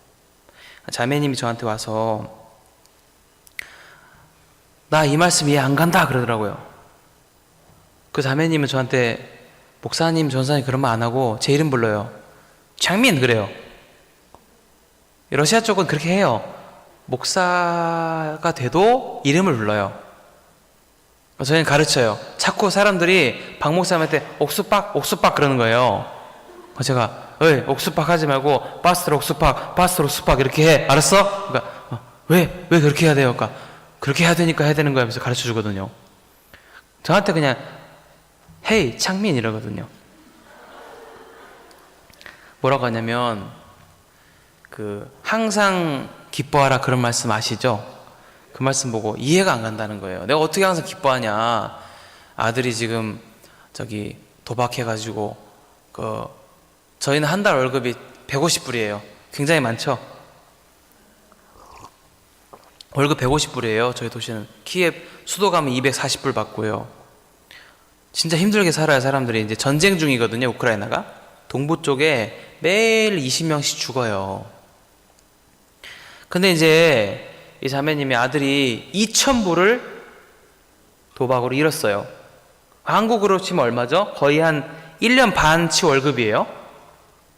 자매님이 저한테 와서 나 이 말씀 이해 안 간다 그러더라고요. 그 자매님은 저한테 목사님, 전사님 그런 말 안 하고 제 이름 불러요. 장민 그래요. 러시아 쪽은 그렇게 해요. 목사가 돼도 이름을 불러요. 저희는 가르쳐요. 자꾸 사람들이 박 목사님한테 옥수박 그러는 거예요. 제가 옥수박 하지 말고 파스트로 옥수박 이렇게 해. 알았어? 그러니까 왜 그렇게 해야 돼요? 그러니까 그렇게 해야 되니까 해야 되는 거야 하면서 가르쳐 주거든요. 저한테 그냥 헤이 창민 이러거든요. 뭐라고 하냐면 항상 기뻐하라 그런 말씀 아시죠? 그 말씀 보고 이해가 안 간다는 거예요. 내가 어떻게 항상 기뻐하냐? 아들이 지금 도박해가지고 저희는 한 달 월급이 150불이에요. 굉장히 많죠? 월급 150불이에요. 저희 도시는 키예v 수도 가면 240불 받고요. 진짜 힘들게 살아요. 사람들이 이제 전쟁 중이거든요. 우크라이나가 동부 쪽에 매일 20명씩 죽어요. 근데 이제 이 자매님의 아들이 2,000불을 도박으로 잃었어요. 한국으로 치면 얼마죠? 거의 한 1년 반치 월급이에요.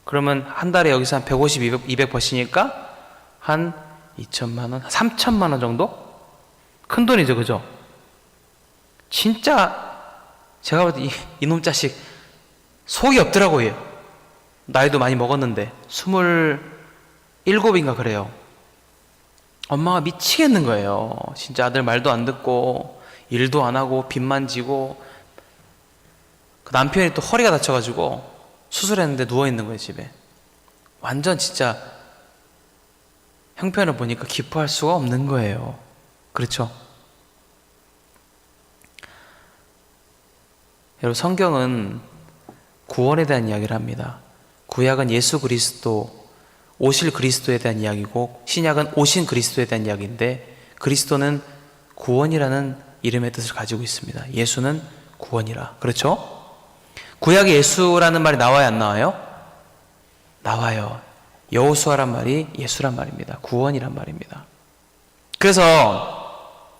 그러면 한 달에 여기서 한 150, 200 버시니까 한 2천만 원, 3천만 원 정도? 큰 돈이죠, 그죠? 진짜 제가 볼 때 이놈 자식 속이 없더라고요. 나이도 많이 먹었는데 27인가 그래요. 엄마가 미치겠는 거예요. 진짜 아들 말도 안 듣고 일도 안 하고 빚만 지고 그 남편이 또 허리가 다쳐가지고 수술했는데 누워있는 거예요. 집에. 완전 진짜 형편을 보니까 기뻐할 수가 없는 거예요. 그렇죠? 여러분, 성경은 구원에 대한 이야기를 합니다. 구약은 예수 그리스도, 오실 그리스도에 대한 이야기고 신약은 오신 그리스도에 대한 이야기인데 그리스도는 구원이라는 이름의 뜻을 가지고 있습니다. 예수는 구원이라. 그렇죠? 구약에 예수라는 말이 나와요, 안 나와요? 나와요. 여호수아란 말이 예수란 말입니다. 구원이란 말입니다. 그래서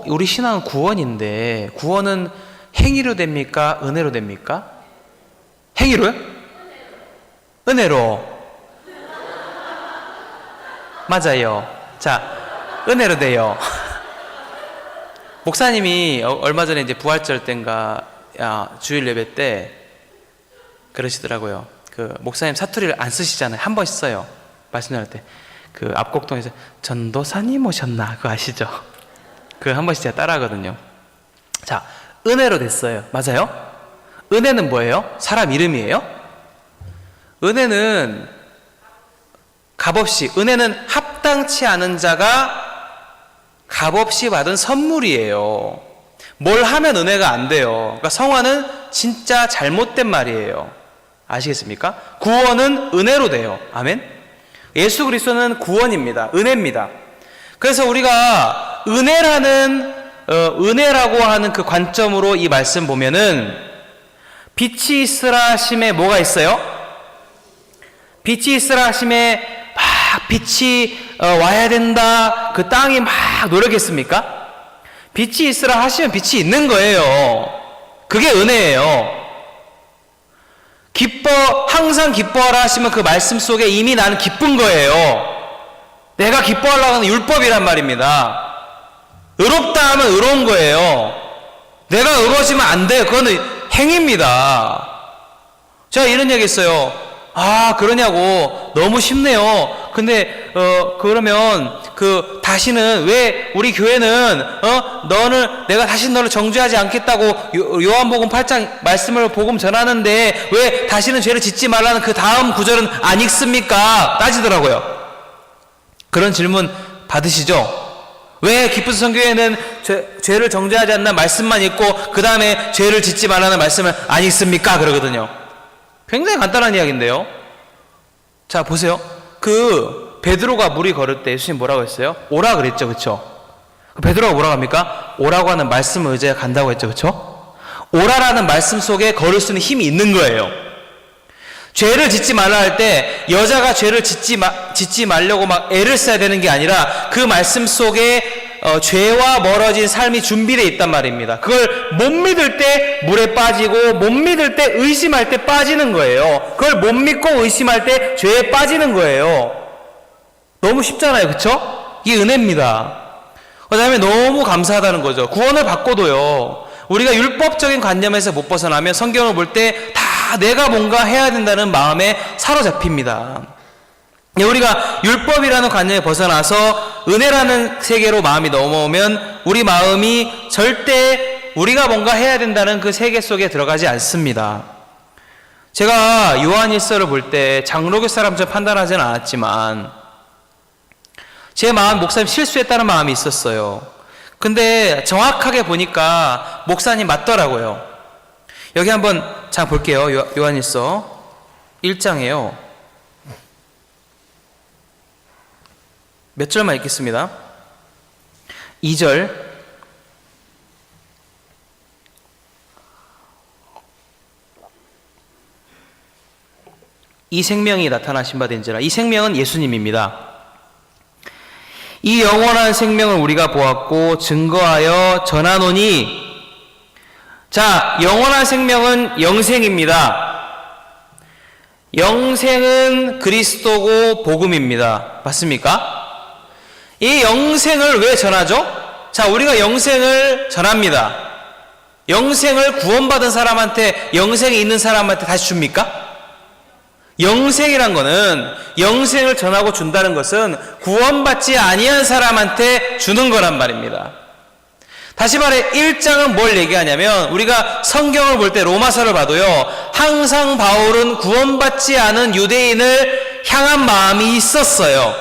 우리 신앙은 구원인데 구원은 행위로 됩니까? 은혜로 됩니까? 행위로요? 은혜로. 맞아요. 자, 은혜로 돼요. 목사님이 얼마 전에 이제 부활절 땐가 주일 예배 때 그러시더라고요. 그 목사님 사투리를 안 쓰시잖아요. 한 번 써요. 말씀 나눌 때. 그 앞곡동에서 전도사님 오셨나? 그거 아시죠? 그 한 번씩 제가 따라하거든요. 자, 은혜로 됐어요. 맞아요? 은혜는 뭐예요? 사람 이름이에요? 은혜는 값없이, 은혜는 합당치 않은 자가 값없이 받은 선물이에요. 뭘 하면 은혜가 안 돼요. 그러니까 성화는 진짜 잘못된 말이에요. 아시겠습니까? 구원은 은혜로 돼요. 아멘? 예수 그리스도는 구원입니다. 은혜입니다. 그래서 우리가 은혜라고 하는 그 관점으로 이 말씀 보면은 빛이 있으라 하심에 뭐가 있어요? 빛이 있으라 하심에 막 빛이 와야 된다. 그 땅이 막 노력했습니까? 빛이 있으라 하시면 빛이 있는 거예요. 그게 은혜예요. 항상 기뻐하라 하시면 그 말씀 속에 이미 나는 기쁜 거예요. 내가 기뻐하려고 하는 율법이란 말입니다. 의롭다 하면 의로운 거예요. 내가 의로워지면 안 돼요. 그거는 행위입니다. 제가 이런 얘기 했어요. 그러냐고. 너무 쉽네요. 근데 그러면 다시는 왜 우리 교회는 내가 다시 너를 정죄하지 않겠다고 요한복음 8장 말씀을 복음 전하는데 왜 다시는 죄를 짓지 말라는 그 다음 구절은 안 읽습니까? 따지더라고요. 그런 질문 받으시죠? 왜 기쁜 성교회는 죄를 정죄하지 않는 말씀만 읽고 그 다음에 죄를 짓지 말라는 말씀을 안 읽습니까? 그러거든요. 굉장히 간단한 이야기인데요. 자, 보세요. 베드로가 물이 걸을 때 예수님 뭐라고 했어요? 오라 그랬죠, 그쵸? 베드로가 뭐라고 합니까? 오라고 하는 말씀을 의지해 간다고 했죠, 그쵸? 오라라는 말씀 속에 걸을 수 있는 힘이 있는 거예요. 죄를 짓지 말라 할 때 여자가 죄를 짓지 말려고 막 애를 써야 되는 게 아니라 그 말씀 속에 죄와 멀어진 삶이 준비되어 있단 말입니다. 그걸 못 믿을 때 물에 빠지고 못 믿을 때 의심할 때 빠지는 거예요. 그걸 못 믿고 의심할 때 죄에 빠지는 거예요. 너무 쉽잖아요, 그쵸? 이게 은혜입니다. 그 다음에 너무 감사하다는 거죠. 구원을 받고도요, 우리가 율법적인 관념에서 못 벗어나면 성경을 볼 때 다 내가 뭔가 해야 된다는 마음에 사로잡힙니다. 우리가 율법이라는 관념에 벗어나서 은혜라는 세계로 마음이 넘어오면 우리 마음이 절대 우리가 뭔가 해야 된다는 그 세계 속에 들어가지 않습니다. 제가 요한일서를 볼 때 장로교 사람처럼 판단하지는 않았지만 제 마음, 목사님 실수했다는 마음이 있었어요. 근데 정확하게 보니까 목사님 맞더라고요. 여기 한번 자 볼게요. 요한일서 1장에요. 몇 절만 읽겠습니다. 2절. 이 생명이 나타나신 바 된지라. 이 생명은 예수님입니다. 이 영원한 생명을 우리가 보았고 증거하여 전하노니. 자, 영원한 생명은 영생입니다. 영생은 그리스도고 복음입니다. 맞습니까? 이 영생을 왜 전하죠? 자, 우리가 영생을 전합니다. 영생을 구원받은 사람한테, 영생이 있는 사람한테 다시 줍니까? 영생이란 거는, 영생을 전하고 준다는 것은 구원받지 아니한 사람한테 주는 거란 말입니다. 다시 말해 1장은 뭘 얘기하냐면, 우리가 성경을 볼 때 로마서를 봐도요, 항상 바울은 구원받지 않은 유대인을 향한 마음이 있었어요.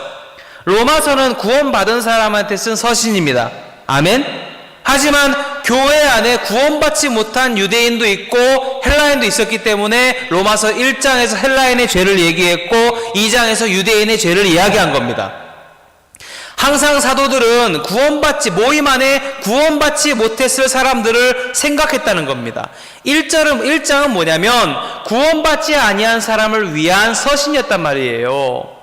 로마서는 구원받은 사람한테 쓴 서신입니다. 아멘? 하지만 교회 안에 구원받지 못한 유대인도 있고 헬라인도 있었기 때문에 로마서 1장에서 헬라인의 죄를 얘기했고 2장에서 유대인의 죄를 이야기한 겁니다. 항상 사도들은 모임 안에 구원받지 못했을 사람들을 생각했다는 겁니다. 1장은 뭐냐면 구원받지 아니한 사람을 위한 서신이었단 말이에요.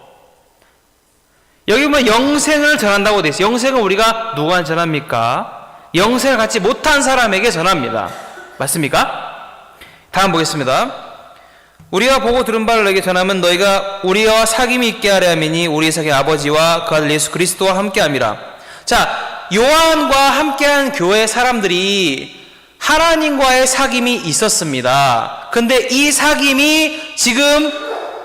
여기 보면 영생을 전한다고 되어 있어요. 영생을 우리가 누구한테 전합니까? 영생을 갖지 못한 사람에게 전합니다. 맞습니까? 다음 보겠습니다. 우리가 보고 들은 바를 너에게 전하면 너희가 우리와 사귐이 있게 하려 함이니 우리의 사귐 아버지와 그 아들 예수 그리스도와 함께 함이라. 자, 요한과 함께한 교회 사람들이 하나님과의 사귐이 있었습니다. 근데 이 사귐이 지금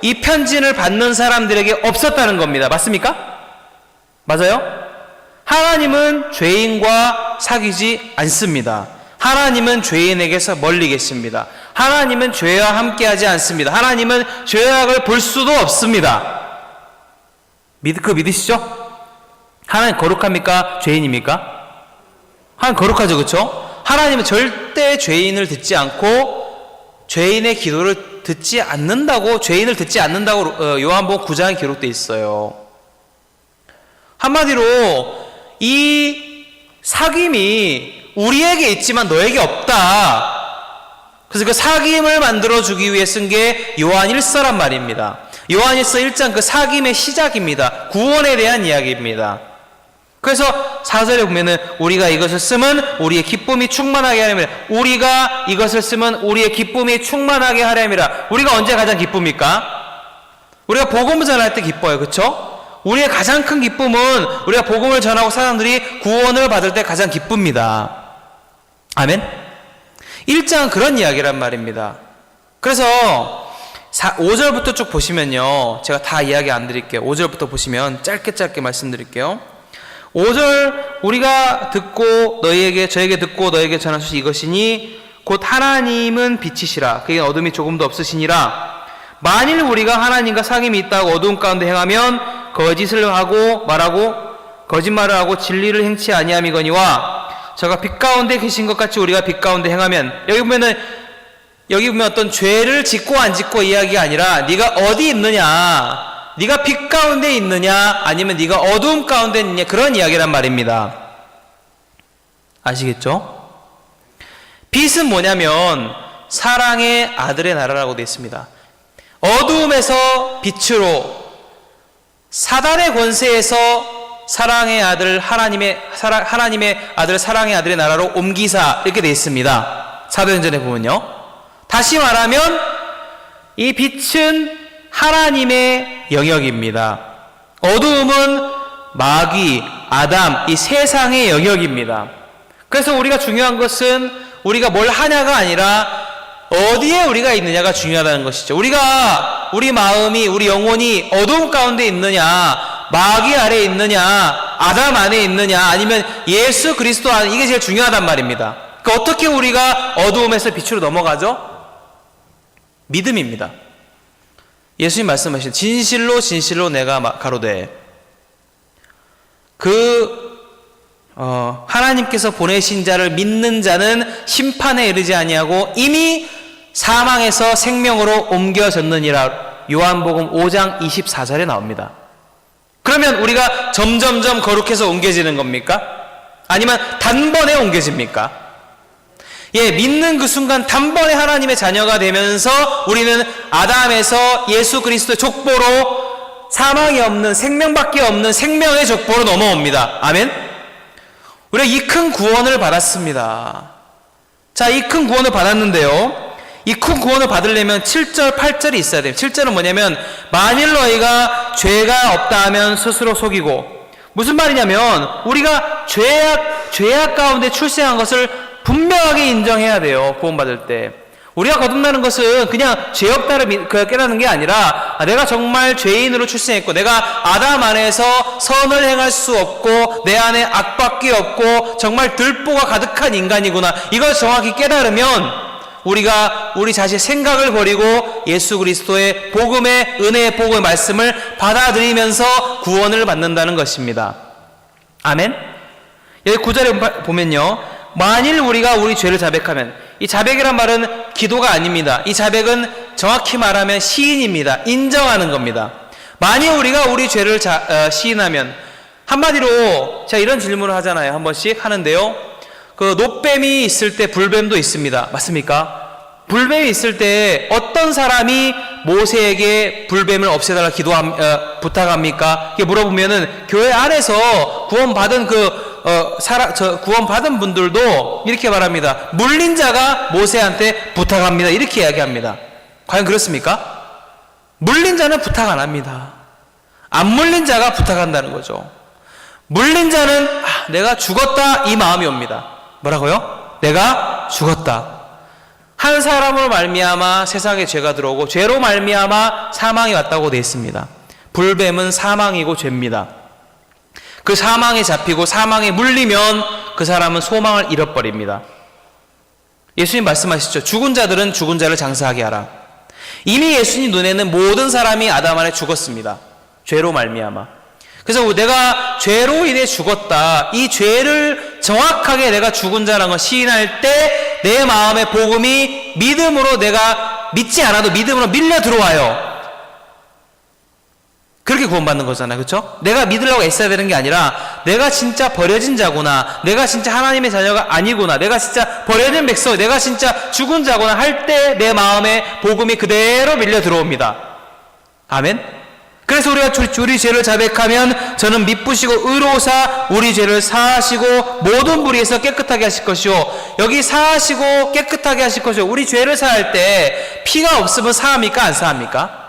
이 편지를 받는 사람들에게 없었다는 겁니다. 맞습니까? 맞아요? 하나님은 죄인과 사귀지 않습니다. 하나님은 죄인에게서 멀리 계십니다. 하나님은 죄와 함께하지 않습니다. 하나님은 죄악을 볼 수도 없습니다. 그거 믿으시죠? 하나님 거룩합니까? 죄인입니까? 하나님 거룩하죠, 그렇죠? 하나님은 절대 죄인을 듣지 않고 죄인의 기도를 듣지 않는다고, 죄인을 듣지 않는다고 요한복음 9장에 기록되어 있어요. 한마디로 이 사귐이 우리에게 있지만 너에게 없다. 그래서 그 사귐을 만들어주기 위해 쓴 게 요한 1서란 말입니다. 요한 1서 1장 그 사귐의 시작입니다. 구원에 대한 이야기입니다. 그래서 4절에 보면은 우리가 이것을 쓰면 우리의 기쁨이 충만하게 하려 함이라. 우리가 이것을 쓰면 우리의 기쁨이 충만하게 하려 함이라. 우리가 언제 가장 기쁩니까? 우리가 복음을 전할 때 기뻐요. 그렇죠? 우리의 가장 큰 기쁨은 우리가 복음을 전하고 사람들이 구원을 받을 때 가장 기쁩니다. 아멘? 1장은 그런 이야기란 말입니다. 그래서 5절부터 쭉 보시면요, 제가 다 이야기 안 드릴게요. 5절부터 보시면 짧게 말씀드릴게요. 5절 우리가 듣고 저에게 듣고 너에게 전하소서 이것이니 곧 하나님은 빛이시라 그게 어둠이 조금도 없으시니라. 만일 우리가 하나님과 사귐이 있다고 어두운 가운데 행하면 거짓을 하고 거짓말을 하고 진리를 행치 아니함이거니와 저가 빛 가운데 계신 것 같이 우리가 빛 가운데 행하면, 여기 보면 어떤 죄를 짓고 안 짓고 이야기가 아니라 네가 어디 있느냐, 네가 빛 가운데 있느냐 아니면 네가 어두움 가운데 있느냐, 그런 이야기란 말입니다. 아시겠죠? 빛은 뭐냐면 사랑의 아들의 나라라고 되어 있습니다. 어두움에서 빛으로, 사단의 권세에서 사랑의 아들 하나님의 아들 사랑의 아들의 나라로 옮기사, 이렇게 되어 있습니다. 사도행전에 보면요. 다시 말하면 이 빛은 하나님의 영역입니다. 어두움은 마귀, 아담, 이 세상의 영역입니다. 그래서 우리가 중요한 것은 우리가 뭘 하냐가 아니라 어디에 우리가 있느냐가 중요하다는 것이죠. 우리 마음이, 우리 영혼이 어두움 가운데 있느냐, 마귀 아래에 있느냐, 아담 안에 있느냐, 아니면 예수 그리스도 안에, 이게 제일 중요하단 말입니다. 그러니까 어떻게 우리가 어두움에서 빛으로 넘어가죠? 믿음입니다. 예수님 말씀하신 진실로 진실로 내가 가로되 하나님께서 보내신 자를 믿는 자는 심판에 이르지 아니하고 이미 사망에서 생명으로 옮겨졌느니라. 요한복음 5장 24절에 나옵니다. 그러면 우리가 점점점 거룩해서 옮겨지는 겁니까? 아니면 단번에 옮겨집니까? 예, 믿는 그 순간 단번에 하나님의 자녀가 되면서 우리는 아담에서 예수 그리스도의 족보로, 사망이 없는, 생명밖에 없는 생명의 족보로 넘어옵니다. 아멘? 우리가 이 큰 구원을 받았습니다. 자, 이 큰 구원을 받았는데요, 이 큰 구원을 받으려면 7절, 8절이 있어야 돼요. 7절은 뭐냐면 만일 너희가 죄가 없다 하면 스스로 속이고, 무슨 말이냐면 우리가 죄악 가운데 출생한 것을 분명하게 인정해야 돼요. 구원받을 때 우리가 거듭나는 것은 그냥 죄 없다를 깨닫는 게 아니라 내가 정말 죄인으로 출생했고 내가 아담 안에서 선을 행할 수 없고 내 안에 악밖에 없고 정말 들보가 가득한 인간이구나, 이걸 정확히 깨달으면 우리가 우리 자신의 생각을 버리고 예수 그리스도의 복음의, 은혜의 복음의 말씀을 받아들이면서 구원을 받는다는 것입니다. 아멘? 여기 9절에 보면요, 만일 우리가 우리 죄를 자백하면, 이 자백이란 말은 기도가 아닙니다. 이 자백은 정확히 말하면 시인입니다. 인정하는 겁니다. 만일 우리가 우리 죄를 시인하면, 한마디로 제가 이런 질문을 하잖아요. 한 번씩 하는데요, 그 노뱀이 있을 때 불뱀도 있습니다. 맞습니까? 불뱀이 있을 때 어떤 사람이 모세에게 불뱀을 없애달라 부탁합니까? 이렇게 물어보면은 교회 안에서 구원받은 구원받은 분들도 이렇게 말합니다. 물린 자가 모세한테 부탁합니다. 이렇게 이야기합니다. 과연 그렇습니까? 물린 자는 부탁 안 합니다. 안 물린 자가 부탁한다는 거죠. 물린 자는 내가 죽었다 이 마음이 옵니다. 뭐라고요? 내가 죽었다. 한 사람으로 말미암아 세상에 죄가 들어오고 죄로 말미암아 사망이 왔다고 되어 있습니다. 불뱀은 사망이고 죄입니다. 그 사망에 잡히고 사망에 물리면 그 사람은 소망을 잃어버립니다. 예수님 말씀하시죠. 죽은 자들은 죽은 자를 장사하게 하라. 이미 예수님 눈에는 모든 사람이 아담 안에 죽었습니다. 죄로 말미암아. 그래서 내가 죄로 인해 죽었다. 이 죄를 정확하게 내가 죽은 자라는 걸 시인할 때 내 마음의 복음이 믿음으로 내가 믿지 않아도 믿음으로 밀려 들어와요. 그렇게 구원받는 거잖아요. 그렇죠? 내가 믿으려고 애써야 되는 게 아니라 내가 진짜 버려진 자구나. 내가 진짜 하나님의 자녀가 아니구나. 내가 진짜 버려진 백성, 내가 진짜 죽은 자구나 할 때 내 마음에 복음이 그대로 밀려 들어옵니다. 아멘? 그래서 우리가 우리 죄를 자백하면 저는 미쁘시고 의로우사 우리 죄를 사하시고 모든 불의에서 깨끗하게 하실 것이요. 여기 사하시고 깨끗하게 하실 것이요. 우리 죄를 사할 때 피가 없으면 사합니까? 안 사합니까?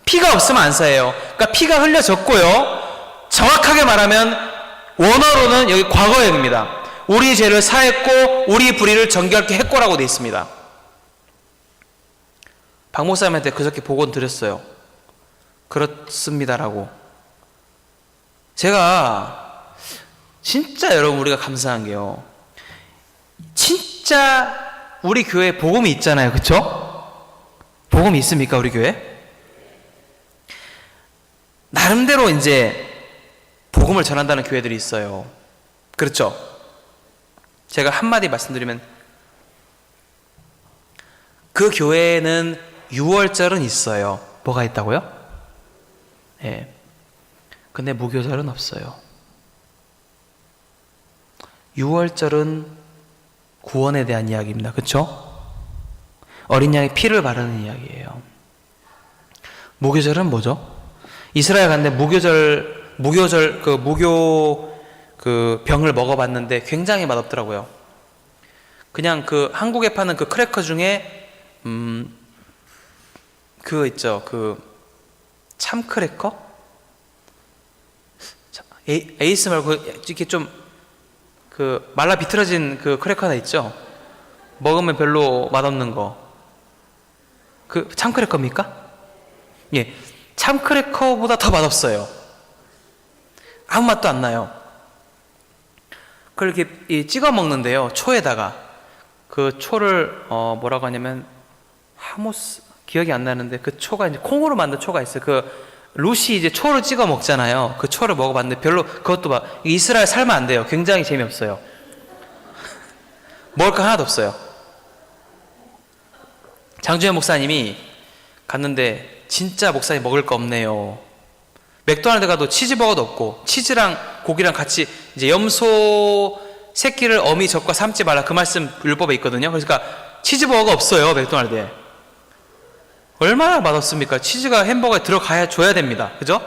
피가 없으면 안 사해요. 그러니까 피가 흘려졌고요. 정확하게 말하면 원어로는 여기 과거형입니다. 우리 죄를 사했고 우리 불의를 정결케 했고라고 되어 있습니다. 박 목사님한테 그저께 복원 드렸어요. 그렇습니다라고. 제가 진짜 여러분 우리가 감사한 게요. 진짜 우리 교회에 복음이 있잖아요. 그렇죠? 복음이 있습니까? 우리 교회? 나름대로 이제 복음을 전한다는 교회들이 있어요. 그렇죠? 제가 한마디 말씀드리면 그 교회에는 유월절은 있어요. 뭐가 있다고요? 예. 근데 무교절은 없어요. 유월절은 구원에 대한 이야기입니다. 그렇죠? 어린 양의 피를 바르는 이야기예요. 무교절은 뭐죠? 이스라엘 갔는데 무교절 그 병을 먹어봤는데 굉장히 맛없더라고요. 그냥 그 한국에 파는 그 크래커 중에 그거 있죠. 그 참크래커? 에이스 말고 이렇게 좀 그 말라 비틀어진 그 크래커 하나 있죠? 먹으면 별로 맛없는 거. 그 참크래커입니까? 예. 참크래커보다 더 맛없어요. 아무 맛도 안 나요. 그걸 이렇게 찍어 먹는데요. 초에다가. 그 초를 뭐라고 하냐면 하모스 기억이 안 나는데 그 초가 이제 콩으로 만든 초가 있어요. 그 루시 이제 초를 찍어 먹잖아요. 그 초를 먹어봤는데 별로 그것도 막 이스라엘 살면 안 돼요. 굉장히 재미없어요. 먹을 거 하나도 없어요. 장주현 목사님이 갔는데 진짜 목사님 먹을 거 없네요. 맥도날드 가도 치즈버거도 없고 치즈랑 고기랑 같이 이제 염소 새끼를 어미 젖과 삶지 말라 그 말씀 율법에 있거든요. 그러니까 치즈버거가 없어요. 맥도날드에. 얼마나 맛없습니까? 치즈가 햄버거에 들어가야 줘야 됩니다. 그죠?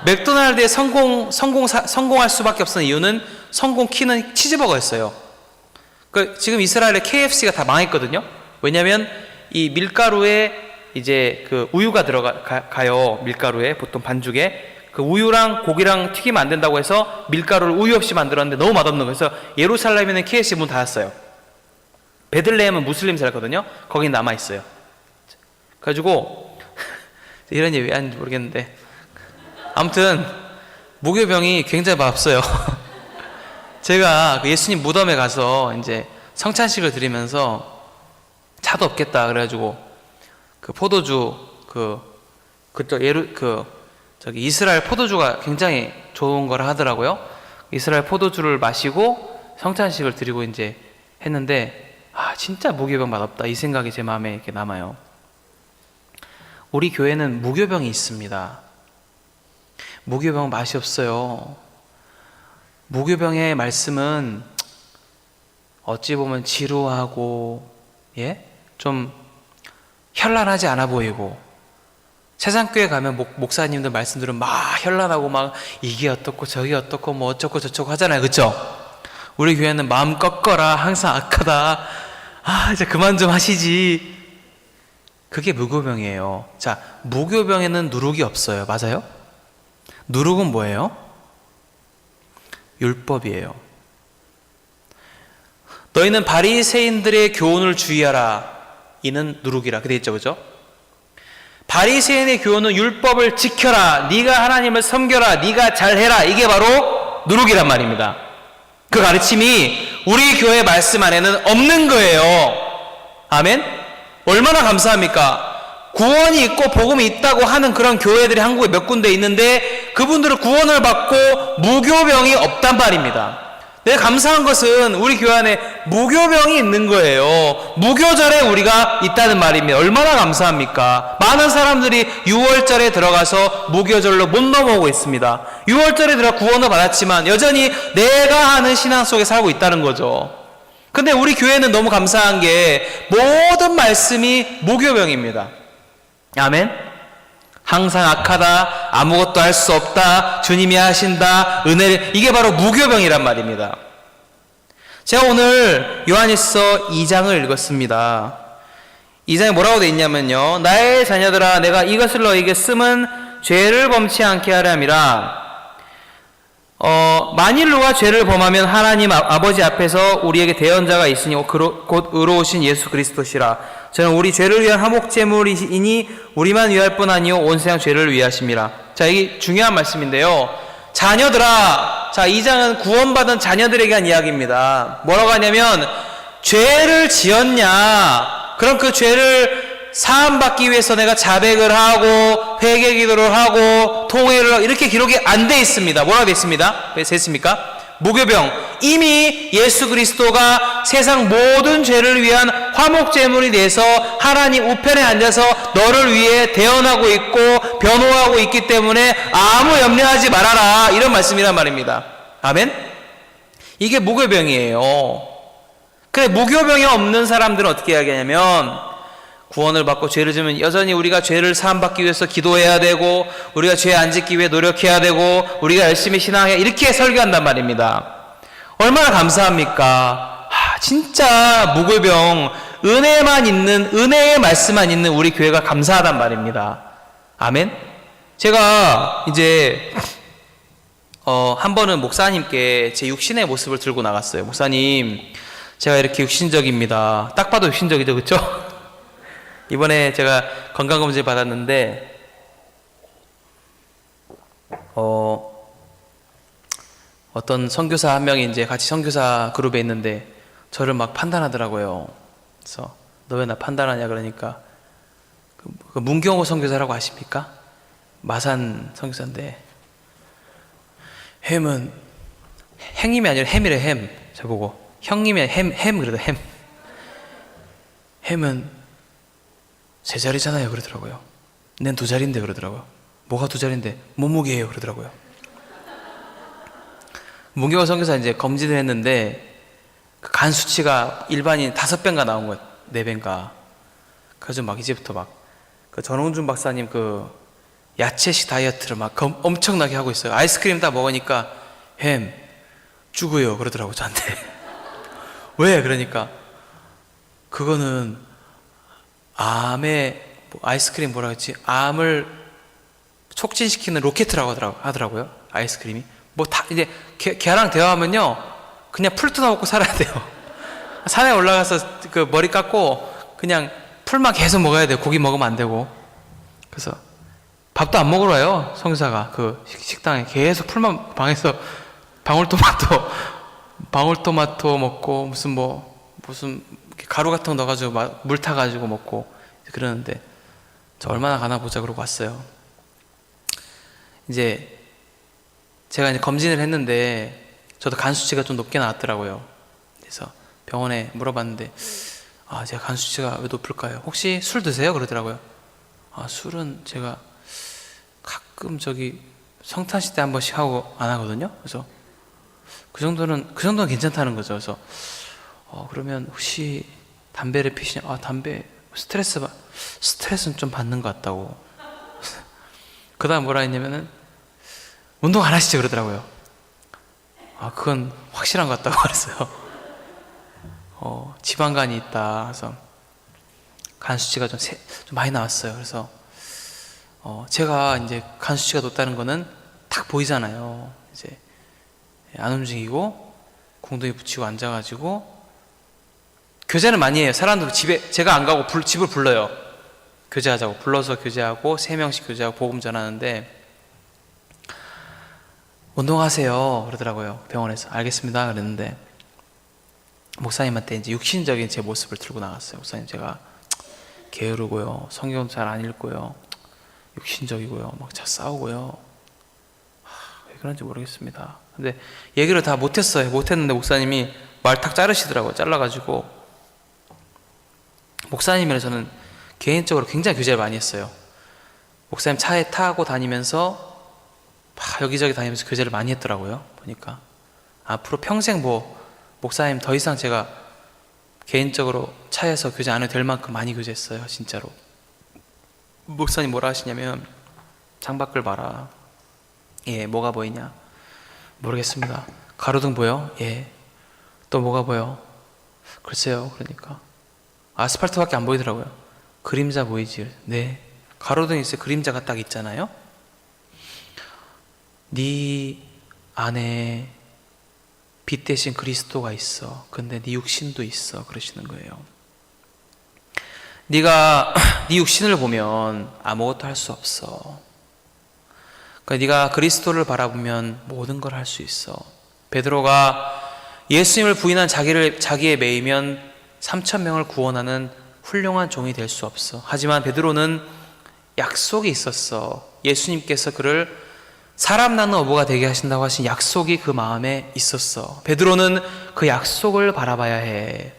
맥도날드에 성공할 수밖에 없었던 이유는 성공 키는 치즈버거였어요. 지금 이스라엘의 KFC가 다 망했거든요. 왜냐하면 이 밀가루에 이제 그 우유가 들어가요. 밀가루에 보통 반죽에 그 우유랑 고기랑 튀기면 안 된다고 해서 밀가루를 우유 없이 만들었는데 너무 맛없는 거예요. 그래서 예루살렘에는 KFC 문 닫았어요. 베들레헴은 무슬림 살거든요. 거긴 남아 있어요. 그래가지고 이런 얘기 왜 하는지 모르겠는데 아무튼 무교병이 굉장히 맛없어요. 제가 그 예수님 무덤에 가서 이제 성찬식을 드리면서 차도 없겠다 그래가지고 그 포도주 저기 이스라엘 포도주가 굉장히 좋은 거라 하더라고요. 이스라엘 포도주를 마시고 성찬식을 드리고 이제 했는데 진짜 무교병 맛없다 이 생각이 제 마음에 이렇게 남아요. 우리 교회는 무교병이 있습니다. 무교병 맛이 없어요. 무교병의 말씀은 어찌 보면 지루하고 좀 현란하지 않아 보이고 세상교회 가면 목사님들 말씀 들으면 막 현란하고 막 이게 어떻고 저게 어떻고 뭐 어쩌고 저쩌고 하잖아요. 그쵸? 우리 교회는 마음 꺾어라 항상 악하다 이제 그만 좀 하시지 그게 무교병이에요. 자, 무교병에는 누룩이 없어요. 맞아요? 누룩은 뭐예요? 율법이에요. 너희는 바리새인들의 교훈을 주의하라. 이는 누룩이라. 그래 있죠, 그죠? 바리새인의 교훈은 율법을 지켜라. 네가 하나님을 섬겨라. 네가 잘해라. 이게 바로 누룩이란 말입니다. 그 가르침이 우리 교회 말씀 안에는 없는 거예요. 아멘? 얼마나 감사합니까? 구원이 있고 복음이 있다고 하는 그런 교회들이 한국에 몇 군데 있는데 그분들은 구원을 받고 무교병이 없단 말입니다. 내가 감사한 것은 우리 교회 안에 무교병이 있는 거예요. 무교절에 우리가 있다는 말입니다. 얼마나 감사합니까? 많은 사람들이 6월절에 들어가서 무교절로 못 넘어오고 있습니다. 6월절에 들어 구원을 받았지만 여전히 내가 하는 신앙 속에 살고 있다는 거죠. 근데 우리 교회는 너무 감사한 게 모든 말씀이 무교병입니다. 아멘? 항상 악하다, 아무것도 할 수 없다, 주님이 하신다, 은혜를, 이게 바로 무교병이란 말입니다. 제가 오늘 요한일서 2장을 읽었습니다. 2장에 뭐라고 되어 있냐면요, 나의 자녀들아 내가 이것을 너에게 쓰면 죄를 범치 않게 하려 함이라. 만일 누가 죄를 범하면 하나님 아버지 앞에서 우리에게 대언자가 있으니 곧 의로우신 예수 그리스도시라. 저는 우리 죄를 위한 화목제물이니 우리만 위할 뿐 아니요 온 세상 죄를 위하심이라. 자, 이게 중요한 말씀인데요. 자녀들아, 자, 이 장은 구원받은 자녀들에게 한 이야기입니다. 뭐라고 하냐면 죄를 지었냐, 그럼 그 죄를 사함받기 위해서 내가 자백을 하고 회개 기도를 하고 통회를 하고 이렇게 기록이 안 돼 있습니다. 뭐라고 돼 있습니다? 왜 됐습니까? 무교병. 이미 예수 그리스도가 세상 모든 죄를 위한 화목제물이 돼서 하나님 우편에 앉아서 너를 위해 대언하고 있고 변호하고 있기 때문에 아무 염려하지 말아라, 이런 말씀이란 말입니다. 아멘? 이게 무교병이에요. 그래, 무교병이 없는 사람들은 어떻게 이야기하냐면 구원을 받고 죄를 지으면 여전히 우리가 죄를 사함받기 위해서 기도해야 되고 우리가 죄 안 짓기 위해 노력해야 되고 우리가 열심히 신앙해, 이렇게 설교한단 말입니다. 얼마나 감사합니까? 진짜 무교병, 은혜만 있는, 은혜의 말씀만 있는 우리 교회가 감사하단 말입니다. 아멘? 제가 이제 한 번은 목사님께 제 육신의 모습을 들고 나갔어요. 목사님, 제가 이렇게 육신적입니다. 딱 봐도 육신적이죠, 그렇죠? 이번에 제가 건강검진을 받았는데 어떤 선교사 한 명이 이제 같이 선교사 그룹에 있는데 저를 막 판단하더라고요. 그래서 너 왜 나 판단하냐 그러니까 그 문경호 선교사라고 아십니까? 마산 선교사인데 햄은 행님이 아니라 햄이래. 햄. 저보고 형님이 아니라 햄 그래도 햄은 세 자리잖아요 그러더라고요. 난 두 자리인데 그러더라고요. 뭐가 두 자리인데? 몸무게예요 그러더라고요. 문경호 선교사 이제 검진을 했는데 그 간 수치가 일반인 5배인가 나온 거예요. 4배인가. 그래서 막 이제부터 막 그 전홍준 박사님 그 야채식 다이어트를 막 엄청나게 하고 있어요. 아이스크림 다 먹으니까 햄 죽어요 그러더라고요 저한테. 왜? 그러니까 그거는 암의 아이스크림 뭐라 했지? 암을 촉진시키는 로켓이라고 하더라고요. 아이스크림이. 뭐 다 이제 걔랑 대화하면요 그냥 풀뜯어 먹고 살아야 돼요. 산에 올라가서 그 머리 깎고 그냥 풀만 계속 먹어야 돼요. 고기 먹으면 안 되고. 그래서 밥도 안 먹으러 와요. 선교사가 그 식당에 계속 풀만 방에서 방울토마토 먹고 무슨 가루 같은 거 넣어가지고 물 타가지고 먹고 그러는데 저 얼마나 가나 보자 그러고 왔어요. 이제 제가 이제 검진을 했는데 저도 간 수치가 좀 높게 나왔더라고요. 그래서 병원에 물어봤는데 제가 간 수치가 왜 높을까요? 혹시 술 드세요? 그러더라고요. 술은 제가 가끔 성탄시 때 한 번씩 하고 안 하거든요. 그래서 그 정도는 괜찮다는 거죠. 그래서 그러면 혹시 담배를 피시냐? 담배 스트레스는 좀 받는 것 같다고. 그 다음 뭐라 했냐면은 운동 안 하시죠? 그러더라고요. 그건 확실한 것 같다고 그랬어요. 지방간이 있다. 그래서 간 수치가 좀 많이 나왔어요. 그래서 제가 이제 간 수치가 높다는 거는 딱 보이잖아요. 이제 안 움직이고 궁둥이 붙이고 앉아가지고 교제는 많이 해요. 사람들 집에 제가 안 가고 집을 불러요. 교제하자고 불러서 교제하고 3명씩 교제하고 복음 전하는데 운동하세요 그러더라고요. 병원에서. 알겠습니다 그랬는데 목사님한테 이제 육신적인 제 모습을 들고 나갔어요. 목사님 제가 게으르고요, 성경 잘 안 읽고요, 육신적이고요, 막 잘 싸우고요, 왜 그런지 모르겠습니다. 근데 얘기를 다 못했어요. 못했는데 목사님이 말 탁 자르시더라고요. 잘라가지고 목사님이랑 저는 개인적으로 굉장히 교제를 많이 했어요. 목사님 차에 타고 다니면서 막 여기저기 다니면서 교제를 많이 했더라고요. 보니까 앞으로 평생 목사님 더 이상 제가 개인적으로 차에서 교제 안 해도 될 만큼 많이 교제했어요. 진짜로. 목사님 뭐라 하시냐면 창밖을 봐라. 예, 뭐가 보이냐? 모르겠습니다. 가로등 보여? 예. 또 뭐가 보여? 글쎄요. 그러니까 아스팔트밖에 안 보이더라고요. 그림자 보이지? 네. 가로등이 있어요. 그림자가 딱 있잖아요. 네 안에 빛 대신 그리스도가 있어. 근데 네 육신도 있어. 그러시는 거예요. 네가 네 육신을 보면 아무것도 할 수 없어. 그러니까 네가 그리스도를 바라보면 모든 걸 할 수 있어. 베드로가 예수님을 부인한 자기에 매이면 3,000명을 구원하는 훌륭한 종이 될 수 없어. 하지만 베드로는 약속이 있었어. 예수님께서 그를 사람 낳는 어부가 되게 하신다고 하신 약속이 그 마음에 있었어. 베드로는 그 약속을 바라봐야 해.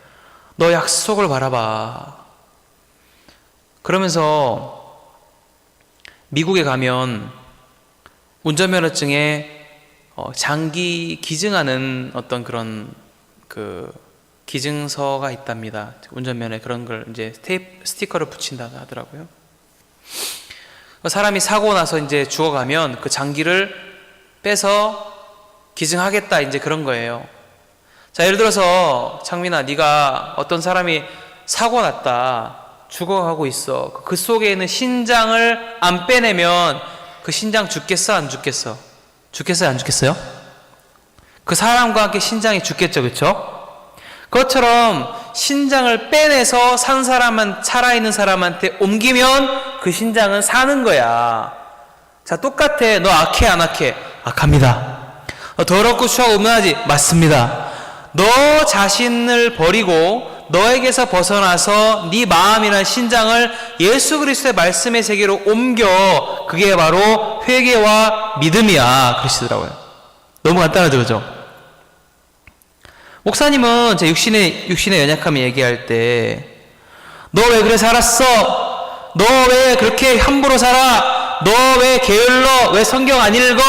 너 약속을 바라봐. 그러면서 미국에 가면 운전면허증에 장기 기증하는 어떤 그런 기증서가 있답니다. 운전면허에 그런 걸 이제 스티커를 붙인다 하더라고요. 사람이 사고 나서 이제 죽어가면 그 장기를 빼서 기증하겠다 이제 그런 거예요. 자, 예를 들어서 창민아, 네가 어떤 사람이 사고 났다, 죽어가고 있어. 그 속에 있는 신장을 안 빼내면 그 신장 죽겠어, 안 죽겠어? 죽겠어요, 안 죽겠어요? 그 사람과 함께 신장이 죽겠죠, 그렇죠? 그것처럼 신장을 빼내서 살아있는 사람한테 옮기면 그 신장은 사는 거야. 자, 똑같아. 너 악해, 안 악해? 악합니다. 더럽고 추하고 음란하지? 맞습니다. 너 자신을 버리고 너에게서 벗어나서 네 마음이란 신장을 예수 그리스도의 말씀의 세계로 옮겨. 그게 바로 회개와 믿음이야. 그러시더라고요. 너무 간단하죠, 그죠? 목사님은 제 육신의 연약함을 얘기할 때 너 왜 그래 살았어? 너 왜 그렇게 함부로 살아? 너 왜 게을러? 왜 성경 안 읽어?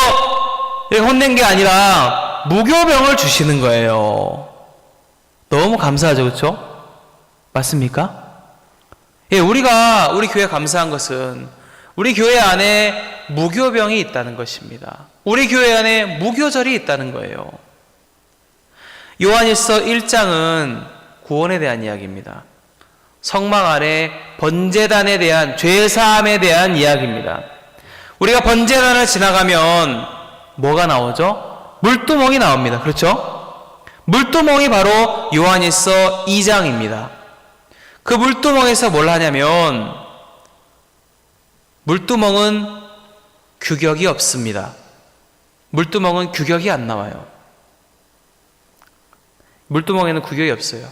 이렇게 혼낸 게 아니라 무교병을 주시는 거예요. 너무 감사하죠, 그렇죠? 맞습니까? 예, 우리 교회 감사한 것은 우리 교회 안에 무교병이 있다는 것입니다. 우리 교회 안에 무교절이 있다는 거예요. 요한일서 1장은 구원에 대한 이야기입니다. 성막 안에 번제단에 대한, 죄사함에 대한 이야기입니다. 우리가 번제단을 지나가면 뭐가 나오죠? 물두멍이 나옵니다. 그렇죠? 물두멍이 바로 요한일서 2장입니다. 그 물두멍에서 뭘 하냐면 물두멍은 규격이 없습니다. 물두멍은 규격이 안 나와요. 물두멍에는 규격이 없어요.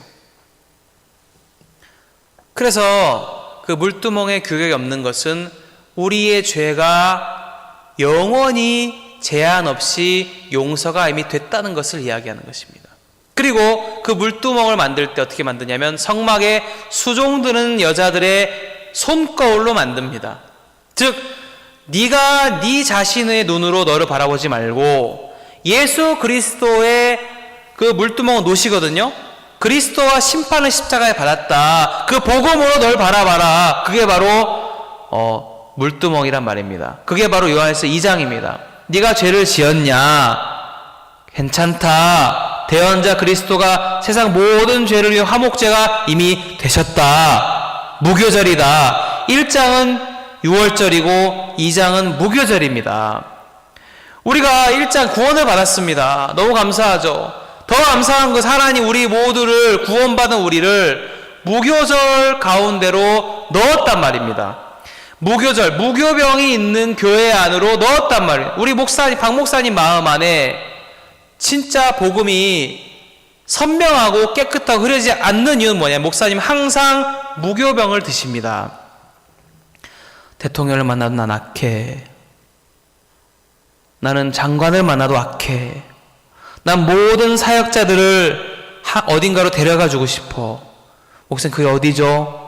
그래서 그 물두멍에 규격이 없는 것은 우리의 죄가 영원히 제한 없이 용서가 이미 됐다는 것을 이야기하는 것입니다. 그리고 그 물두멍을 만들 때 어떻게 만드냐면 성막에 수종드는 여자들의 손거울로 만듭니다. 즉 네가 네 자신의 눈으로 너를 바라보지 말고 예수 그리스도의 그 물두멍은 노시거든요. 그리스도와 심판을 십자가에 받았다. 그 복음으로 널 바라봐라. 그게 바로 물두멍이란 말입니다. 그게 바로 요한일서 2장입니다. 네가 죄를 지었냐? 괜찮다. 대언자 그리스도가 세상 모든 죄를 위해 화목제가 이미 되셨다. 무교절이다. 1장은 6월절이고 2장은 무교절입니다. 우리가 1장 구원을 받았습니다. 너무 감사하죠. 더 감사한 것은 하나님 우리 모두를 구원받은 우리를 무교절 가운데로 넣었단 말입니다. 무교절, 무교병이 있는 교회 안으로 넣었단 말이에요. 우리 목사님, 박 목사님 마음 안에 진짜 복음이 선명하고 깨끗하고 흐르지 않는 이유는 뭐냐? 목사님 항상 무교병을 드십니다. 대통령을 만나도 난 악해. 나는 장관을 만나도 악해. 난 모든 사역자들을 어딘가로 데려가 주고 싶어. 목사님 그게 어디죠?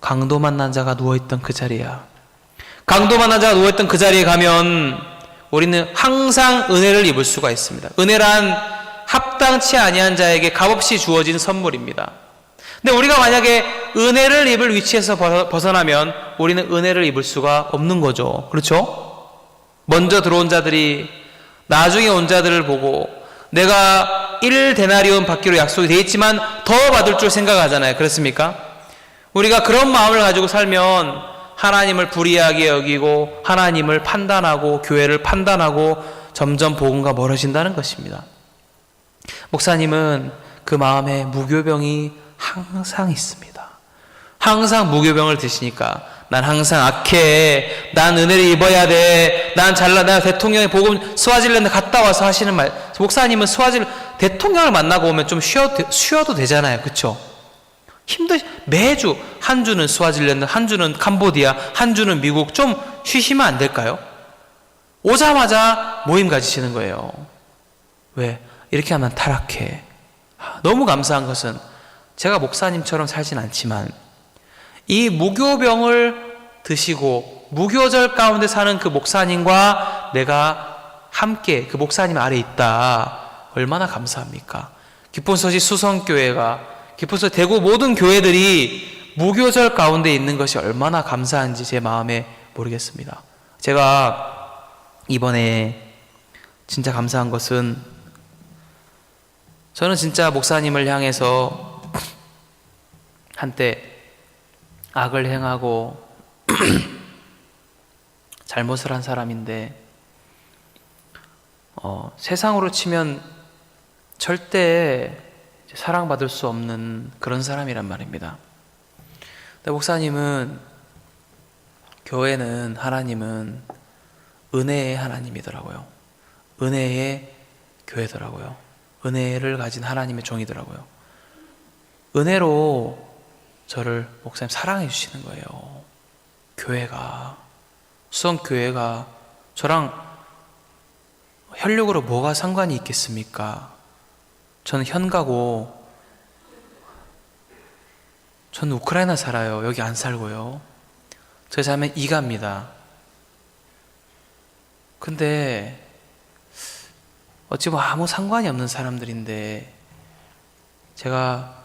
강도 만난 자가 누워있던 그 자리야. 강도 만난 자가 누워있던 그 자리에 가면 우리는 항상 은혜를 입을 수가 있습니다. 은혜란 합당치 아니한 자에게 값없이 주어진 선물입니다. 근데 우리가 만약에 은혜를 입을 위치에서 벗어나면 우리는 은혜를 입을 수가 없는 거죠. 그렇죠? 먼저 들어온 자들이 나중에 온 자들을 보고 내가 1데나리온 받기로 약속이 돼 있지만 더 받을 줄 생각하잖아요. 그렇습니까? 우리가 그런 마음을 가지고 살면 하나님을 불의하게 여기고 하나님을 판단하고 교회를 판단하고 점점 복음과 멀어진다는 것입니다. 목사님은 그 마음에 무교병이 항상 있습니다. 항상 무교병을 드시니까 난 항상 악해. 난 은혜를 입어야 돼. 난 잘나. 내가 대통령의 복음 스와질랜드 갔다 와서 하시는 말. 목사님은 대통령을 만나고 오면 좀 쉬어도 되잖아요. 그렇죠? 매주 한 주는 스와질랜드, 한 주는 캄보디아, 한 주는 미국 좀 쉬시면 안 될까요? 오자마자 모임 가지시는 거예요. 왜? 이렇게 하면 타락해. 너무 감사한 것은 제가 목사님처럼 살진 않지만 이 무교병을 드시고 무교절 가운데 사는 그 목사님과 내가 함께 그 목사님 아래 있다. 얼마나 감사합니까? 기쁨소식 수성교회가 기쁨소식 대구 모든 교회들이 무교절 가운데 있는 것이 얼마나 감사한지 제 마음에 모르겠습니다. 제가 이번에 진짜 감사한 것은 저는 진짜 목사님을 향해서 한때 악을 행하고 잘못을 한 사람인데 세상으로 치면 절대 사랑받을 수 없는 그런 사람이란 말입니다. 근데 목사님은 교회는 하나님은 은혜의 하나님이더라고요. 은혜의 교회더라고요. 은혜를 가진 하나님의 종이더라고요. 은혜로 저를 목사님 사랑해 주시는 거예요. 교회가 수성교회가 저랑 혈육으로 뭐가 상관이 있겠습니까? 저는 현가고 저는 우크라이나 살아요. 여기 안 살고요. 저희 자매 이가입니다. 근데 어찌 보면 아무 상관이 없는 사람들인데 제가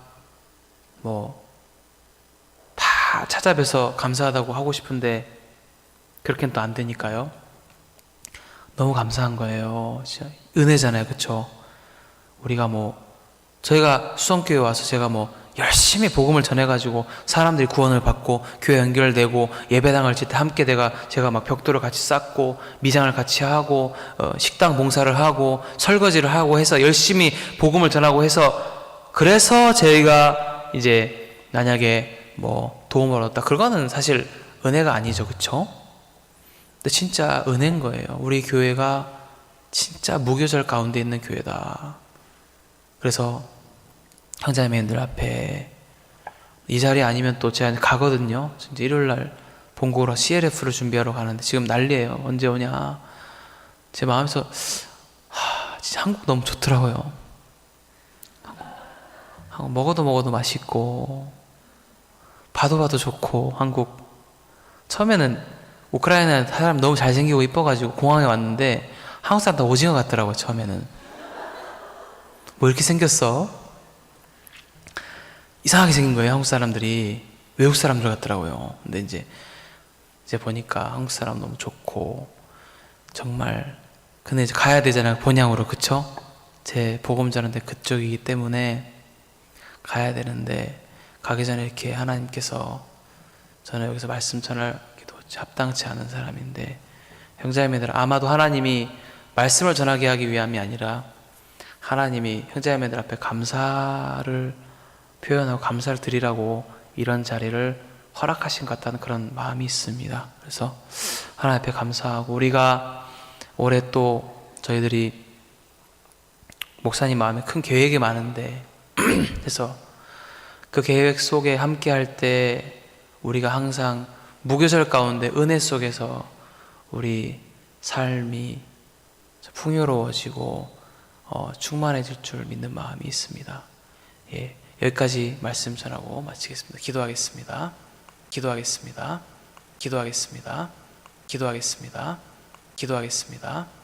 다 찾아뵈서 감사하다고 하고 싶은데 그렇게는 또 안 되니까요. 너무 감사한 거예요. 진짜 은혜잖아요. 그쵸? 우리가 저희가 수성교회 와서 제가 열심히 복음을 전해가지고 사람들이 구원을 받고 교회 연결되고 예배당을 짓때 함께 제가 막 벽돌을 같이 쌓고 미장을 같이 하고 식당 봉사를 하고 설거지를 하고 해서 열심히 복음을 전하고 해서 그래서 저희가 이제 만약에 도움을 얻었다. 그거는 사실 은혜가 아니죠. 그쵸? 근데 진짜 은혜인 거예요. 우리 교회가 진짜 무교절 가운데 있는 교회다. 그래서 형제자매님들 앞에 이 자리 아니면 또 제가 가거든요. 진짜 일요일날 본고로 CLF를 준비하러 가는데 지금 난리예요. 언제 오냐. 제 마음에서 진짜 한국 너무 좋더라고요. 한국 먹어도 맛있고 봐도 좋고 한국. 처음에는 우크라이나 사람 너무 잘생기고 이뻐가지고 공항에 왔는데 한국 사람 다 오징어 같더라고요. 처음에는 뭐 이렇게 생겼어? 이상하게 생긴 거예요. 한국 사람들이 외국 사람들 같더라고요. 근데 이제 보니까 한국 사람 너무 좋고 정말. 근데 이제 가야 되잖아요. 본향으로. 그쵸? 제 복음 전하는데 그쪽이기 때문에 가야 되는데 가기 전에 이렇게 하나님께서 저는 여기서 말씀 전하기도 합당치 않은 사람인데, 형제자매들, 아마도 하나님이 말씀을 전하게 하기 위함이 아니라 하나님이 형제자매들 앞에 감사를 표현하고 감사를 드리라고 이런 자리를 허락하신 것 같다는 그런 마음이 있습니다. 그래서 하나님 앞에 감사하고, 우리가 올해 또 저희들이 목사님 마음에 큰 계획이 많은데 그래서 그 계획 속에 함께 할 때 우리가 항상 무교절 가운데 은혜 속에서 우리 삶이 풍요로워지고 충만해질 줄 믿는 마음이 있습니다. 예, 여기까지 말씀 전하고 마치겠습니다. 기도하겠습니다. 기도하겠습니다. 기도하겠습니다. 기도하겠습니다. 기도하겠습니다.